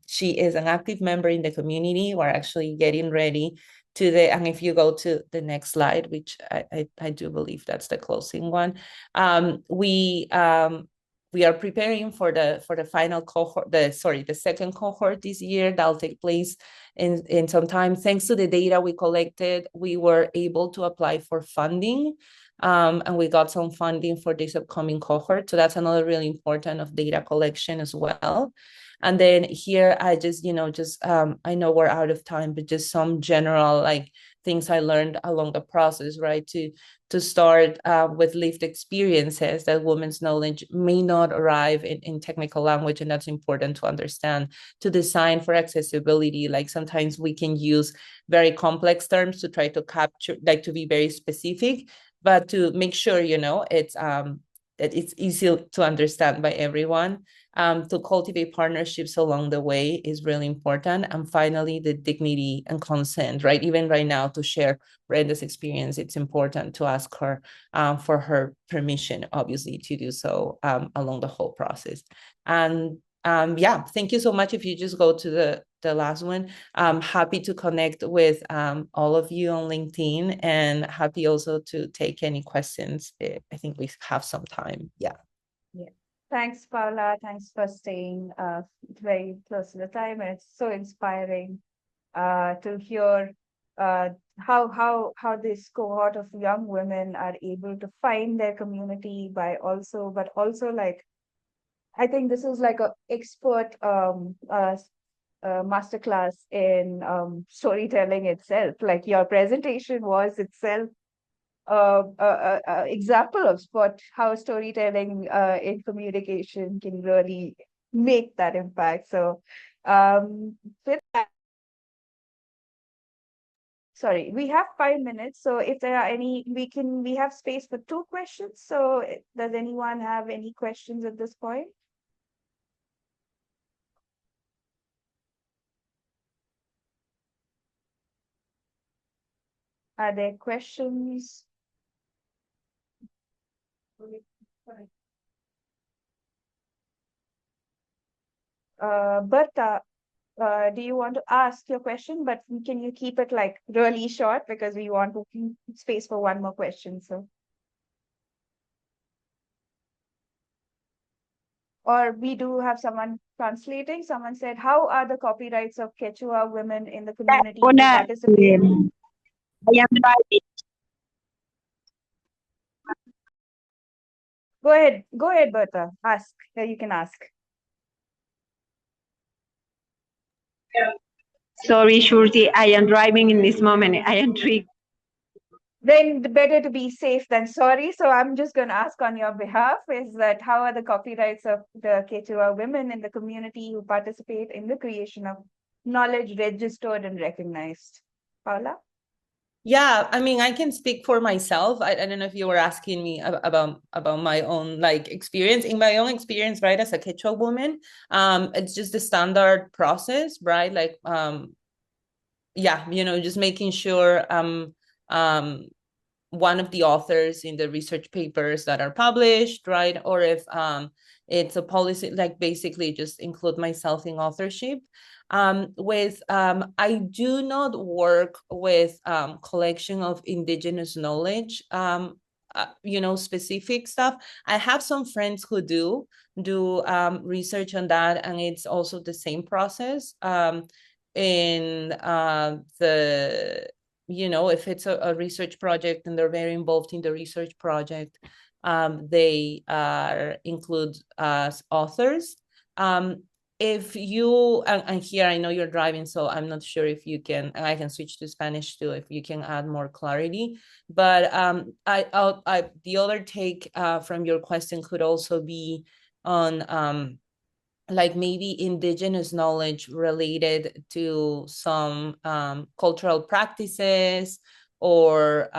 she is an active member in the community. We're actually getting ready to and if you go to the next slide, which I do believe that's the closing one, we are preparing for the final cohort, the second cohort this year. That'll take place in some time. Thanks to the data we collected, we were able to apply for funding, and we got some funding for this upcoming cohort. So that's another really important of data collection as well. And then here, I just, I know we're out of time, but just some general things I learned along the process, right? To start with lived experiences, that women's knowledge may not arrive in technical language, and that's important to understand. To design for accessibility, sometimes we can use very complex terms to try to capture, to be very specific, but to make sure, it's that it's easy to understand by everyone. To cultivate partnerships along the way is really important. And finally, the dignity and consent, right? Even right now, to share Brenda's experience, it's important to ask her for her permission, obviously, to do so along the whole process. And yeah, thank you so much. If you just go to the last one, I'm happy to connect with all of you on LinkedIn, and happy also to take any questions. I think we have some time. Yeah. Thanks, Paula. Thanks for staying very close to the time. And it's so inspiring to hear how this cohort of young women are able to find their community but also I think this is like a expert masterclass in storytelling itself. Like your presentation was itself example of how storytelling in communication can really make that impact. So with that, sorry, we have 5 minutes. So if there are any, we have space for 2 questions. So does anyone have any questions at this point? Are there questions? Berta, do you want to ask your question? But can you keep it really short, because we want to keep space for 1 more question. So, or we do have someone translating. Someone said, "How are the copyrights of Quechua women in the community who participate?" Go ahead, Berta. Ask. You can ask. Sorry, Shruti, I am driving in this moment. I am tricked. Then better to be safe than sorry. So I'm just going to ask on your behalf, is that how are the copyrights of the Quechua women in the community who participate in the creation of knowledge registered and recognized? Paula? Yeah, I mean, I can speak for myself. I don't know if you were asking me about my own experience. In my own experience, right, as a Quechua woman, it's just the standard process, right? Yeah, just making sure one of the authors in the research papers that are published, right? Or if It's a policy, like basically just include myself in authorship. I do not work with collection of indigenous knowledge, specific stuff. I have some friends who do research on that, and it's also the same process. In if it's a research project and they're very involved in the research project, they include as authors. If you, and here I know you're driving, so I'm not sure if you can, and I can switch to Spanish too, if you can add more clarity. But the other take from your question could also be on like maybe indigenous knowledge related to some cultural practices, or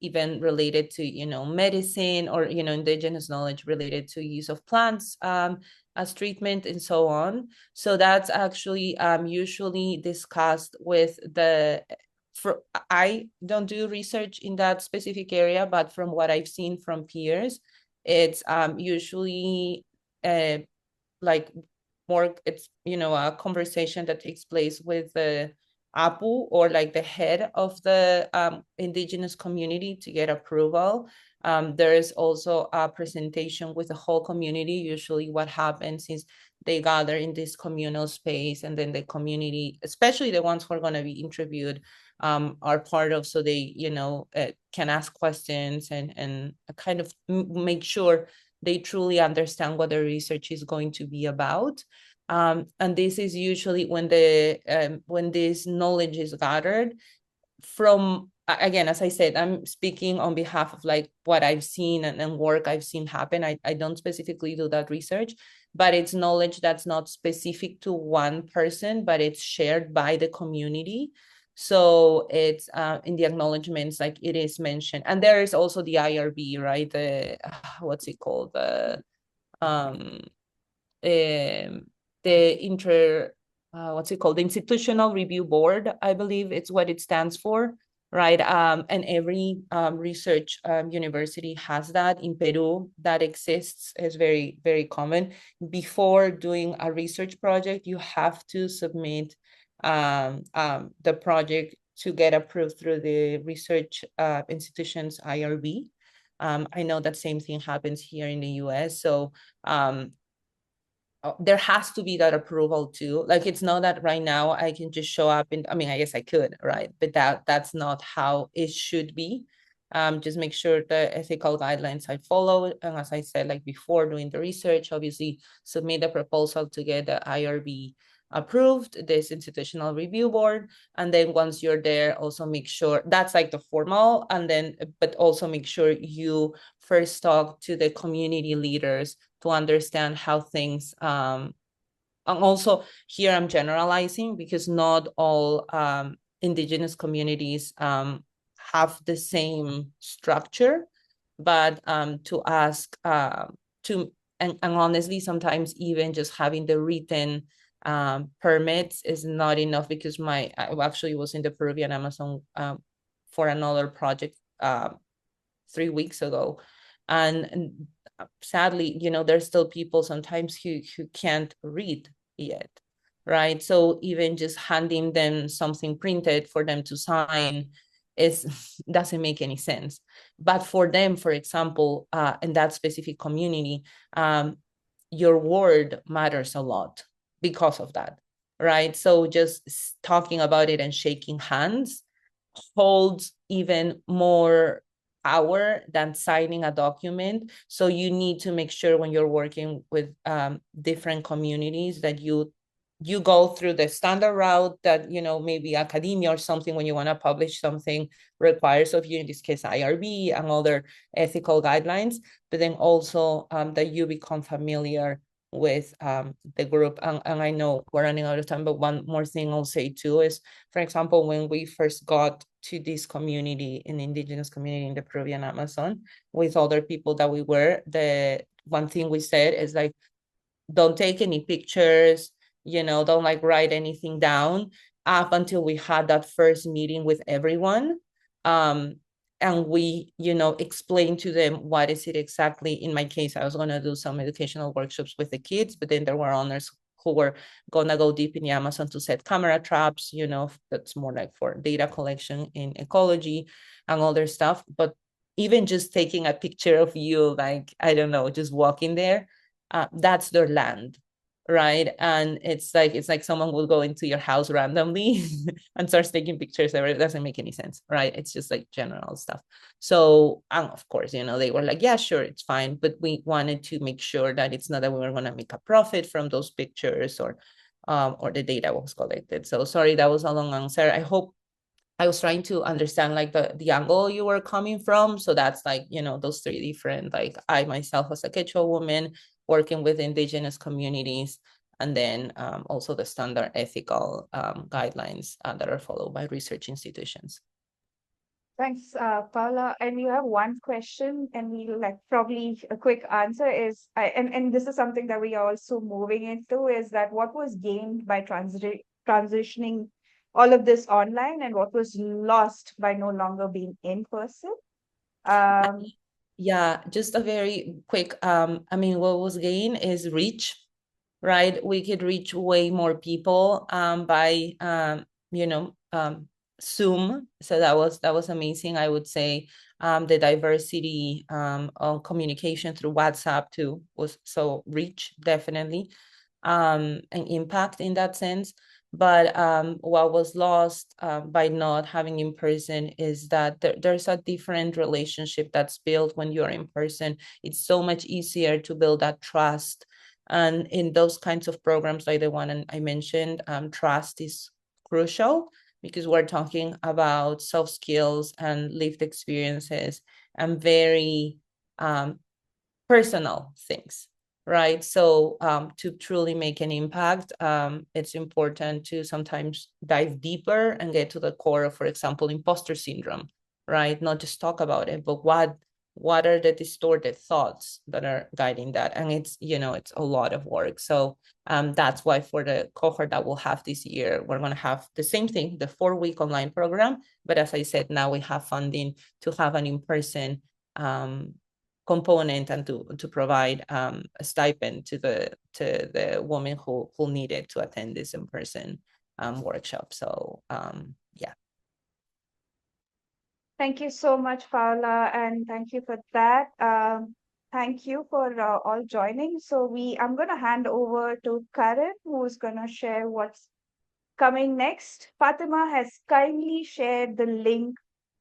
even related to medicine, or indigenous knowledge related to use of plants as treatment and so on. So that's actually usually discussed with I don't do research in that specific area, but from what I've seen from peers, it's usually like more, it's a conversation that takes place with the APU, or like the head of the indigenous community, to get approval. There is also a presentation with the whole community. Usually what happens is they gather in this communal space, and then the community, especially the ones who are going to be interviewed, are part of, so they can ask questions and kind of make sure they truly understand what the research is going to be about. And this is usually when this knowledge is gathered from, again, as I said, I'm speaking on behalf of like what I've seen and work I've seen happen. I don't specifically do that research, but it's knowledge that's not specific to one person, but it's shared by the community. So it's in the acknowledgements, like it is mentioned. And there is also the IRB, right? The what's it called? The the Institutional Review Board, I believe it's what it stands for, right? And every research university has that. In Peru, that exists, is very, very common. Before doing a research project, you have to submit the project to get approved through the research institution's IRB. I know that same thing happens here in the US. So there has to be that approval too. Like, it's not that right now I can just show up and, I mean, I guess I could, right? But that's not how it should be. Just make sure the ethical guidelines are followed. And as I said, like before doing the research, obviously submit the proposal to get the IRB approved, this institutional review board. And then once you're there, also make sure that's like the formal, and then, but also make sure you first talk to the community leaders to understand how things, and also here I'm generalizing because not all indigenous communities have the same structure, but to ask and honestly, sometimes even just having the written permits is not enough, because I actually was in the Peruvian Amazon for another project 3 weeks ago, and sadly, there's still people sometimes who can't read yet, right? So even just handing them something printed for them to sign doesn't make any sense. But for them, for example, in that specific community, your word matters a lot because of that, right? So just talking about it and shaking hands holds even more power than signing a document. So you need to make sure when you're working with different communities that you go through the standard route that, maybe academia or something, when you want to publish something, requires of you, in this case, IRB and other ethical guidelines, but then also that you become familiar with the group. And I know we're running out of time, but one more thing I'll say too is, for example, when we first got to this community, an indigenous community in the Peruvian Amazon, with other people that we were, the one thing we said is like, don't take any pictures, don't like write anything down up until we had that first meeting with everyone. and we, explain to them what is it exactly. In my case, I was going to do some educational workshops with the kids, but then there were owners who were going to go deep in the Amazon to set camera traps, that's more like for data collection in ecology and other stuff. But even just taking a picture of you, like, I don't know, just walking there, that's their land, right? And it's like someone will go into your house randomly and starts taking pictures. It doesn't make any sense, right? It's just like general stuff. So, of course, they were like, yeah, sure, it's fine. But we wanted to make sure that it's not that we were going to make a profit from those pictures or the data was collected. So sorry, that was a long answer. I hope I was trying to understand like the angle you were coming from. So that's like, those three different, like I myself as a Quechua woman working with indigenous communities, and then also the standard ethical guidelines that are followed by research institutions. Thanks, Paula. And we have one question, and we'll like probably a quick answer is, and this is something that we are also moving into, is that what was gained by transitioning all of this online, and what was lost by no longer being in person? Yeah, just a very quick, what was gained is reach, right? We could reach way more people by Zoom. So that was amazing. I would say the diversity on communication through WhatsApp too was so reach, definitely, and impact in that sense. But what was lost by not having in person is that there's a different relationship that's built when you're in person. It's so much easier to build that trust. And in those kinds of programs like the one I mentioned, trust is crucial because we're talking about soft skills and lived experiences and very personal things, right? So to truly make an impact, it's important to sometimes dive deeper and get to the core of, for example, imposter syndrome, right? Not just talk about it, but what are the distorted thoughts that are guiding that? And it's a lot of work. So that's why for the cohort that we'll have this year, we're going to have the same thing, the 4-week online program. But as I said, now we have funding to have an in-person component and to provide a stipend to the women who needed to attend this in-person workshop. So yeah. Thank you so much, Paula, and thank you for that. Thank you for all joining. So I'm going to hand over to Karen, who's going to share what's coming next. Fatima has kindly shared the link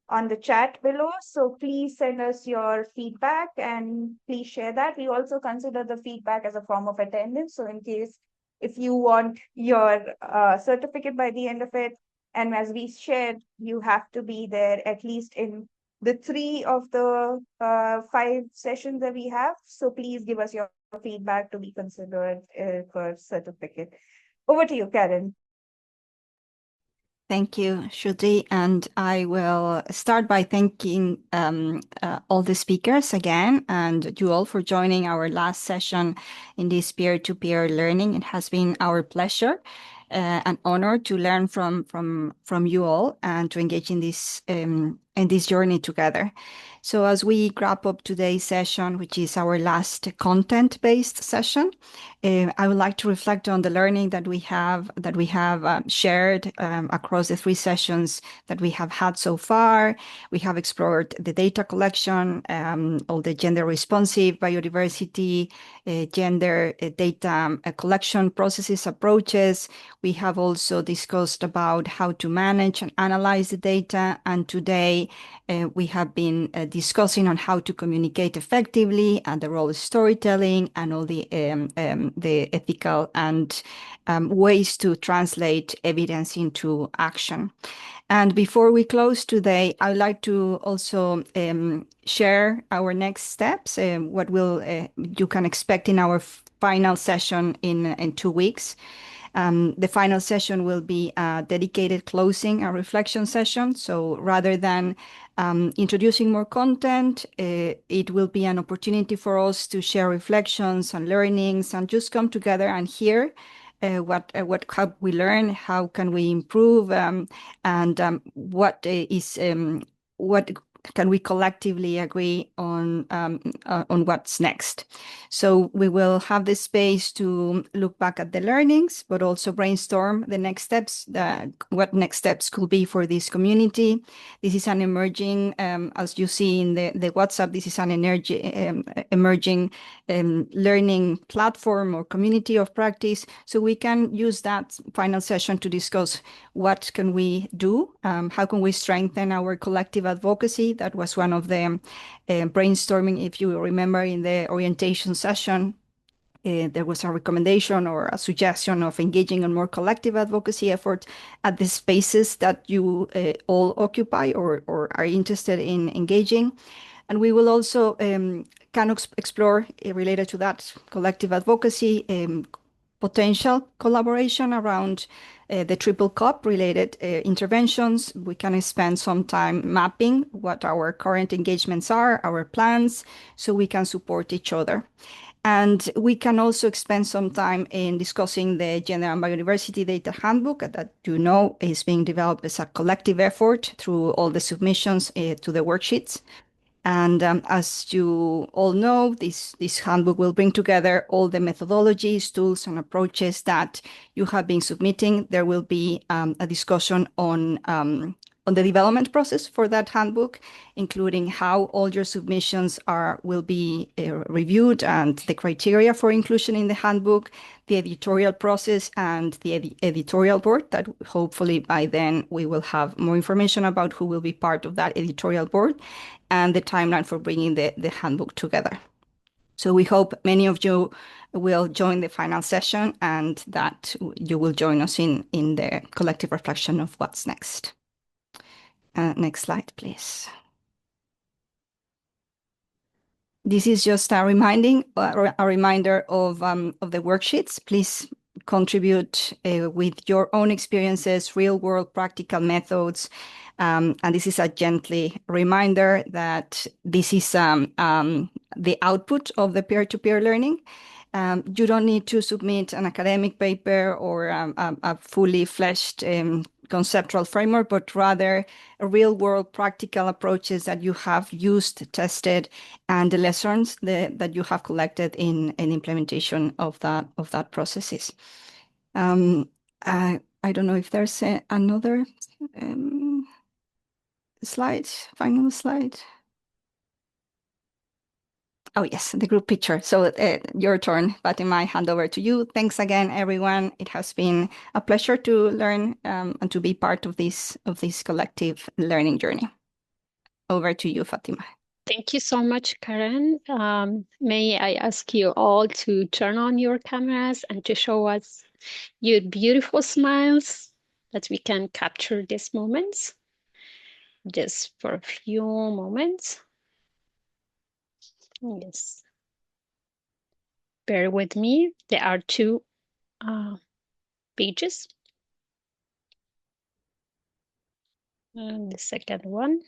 on the chat below. So please send us your feedback and please share that. We also consider the feedback as a form of attendance. So in case if you want your certificate by the end of it, and as we shared, you have to be there at least in the 3 of the 5 sessions that we have. So please give us your feedback to be considered for certificate. Over to you, Karen. Thank you, Shruti. And I will start by thanking all the speakers again and you all for joining our last session in this peer-to-peer learning. It has been our pleasure, an honor to learn from you all and to engage in this journey together. So as we wrap up today's session, which is our last content-based session, I would like to reflect on the learning that we have shared across the 3 sessions that we have had so far. We have explored the data collection, all the gender responsive biodiversity, gender data collection processes, approaches. We have also discussed about how to manage and analyze the data. And today we have been discussing on how to communicate effectively and the role of storytelling and all the ethical and ways to translate evidence into action. And before we close today, I'd like to also share our next steps, what you can expect in our final session in 2 weeks. The final session will be a dedicated closing and reflection session. So rather than introducing more content, it will be an opportunity for us to share reflections and learnings and just come together and hear what have we learned, how can we improve, and what can we collectively agree on what's next? So we will have the space to look back at the learnings, but also brainstorm the next steps, what next steps could be for this community. This is an emerging, as you see in the WhatsApp, this is an emerging learning platform or community of practice. So we can use that final session to discuss what can we do, how can we strengthen our collective advocacy. That was one of the brainstorming, if you remember, in the orientation session. There was a recommendation or a suggestion of engaging in more collective advocacy efforts at the spaces that you all occupy or are interested in engaging. And we will also explore, related to that collective advocacy, potential collaboration around the triple COP related interventions. We can spend some time mapping what our current engagements are, our plans, so we can support each other. And we can also spend some time in discussing the Gender and Biodiversity Data Handbook that you know is being developed as a collective effort through all the submissions to the worksheets. And as you all know, this handbook will bring together all the methodologies, tools, and approaches that you have been submitting. There will be a discussion on the development process for that handbook, including how all your submissions will be reviewed and the criteria for inclusion in the handbook, the editorial process, and the editorial board that hopefully by then we will have more information about who will be part of that editorial board, and the timeline for bringing the handbook together. So we hope many of you will join the final session and that you will join us in the collective reflection of what's next. Next slide, please. This is just a reminder of the worksheets. Please contribute with your own experiences, real-world practical methods. And this is a gently reminder that this is the output of the peer-to-peer learning. You don't need to submit an academic paper or a fully fleshed conceptual framework, but rather real-world practical approaches that you have used, tested, and the lessons that you have collected in implementation of that processes. I don't know if there's another slide, final slide. Oh, yes, the group picture. So your turn, Fatima, I hand over to you. Thanks again, everyone. It has been a pleasure to learn and to be part of this collective learning journey. Over to you, Fatima. Thank you so much, Karen. May I ask you all to turn on your cameras and to show us your beautiful smiles that we can capture these moments just for a few moments. Yes. Bear with me. There are two pages. And the second one.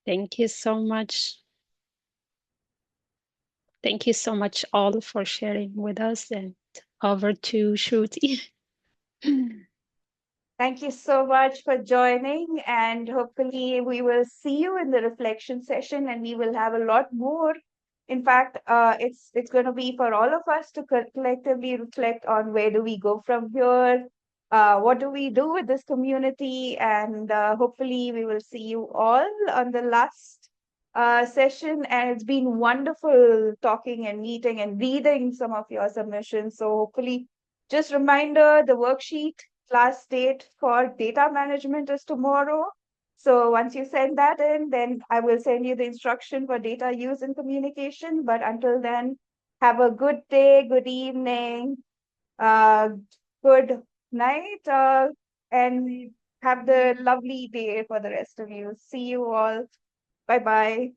Thank you so much. Thank you so much all for sharing with us, and over to Shruti. Thank you so much for joining, and hopefully we will see you in the reflection session, and we will have a lot more. In fact, it's going to be for all of us to collectively reflect on where do we go from here, what do we do with this community, and hopefully we will see you all on the last session. And it's been wonderful talking and meeting and reading some of your submissions. So hopefully, just reminder, the worksheet last date for data management is tomorrow. So once you send that in, then I will send you the instruction for data use and communication. But until then, have a good day, good evening, good night, and have the lovely day for the rest of you. See you all. Bye-bye.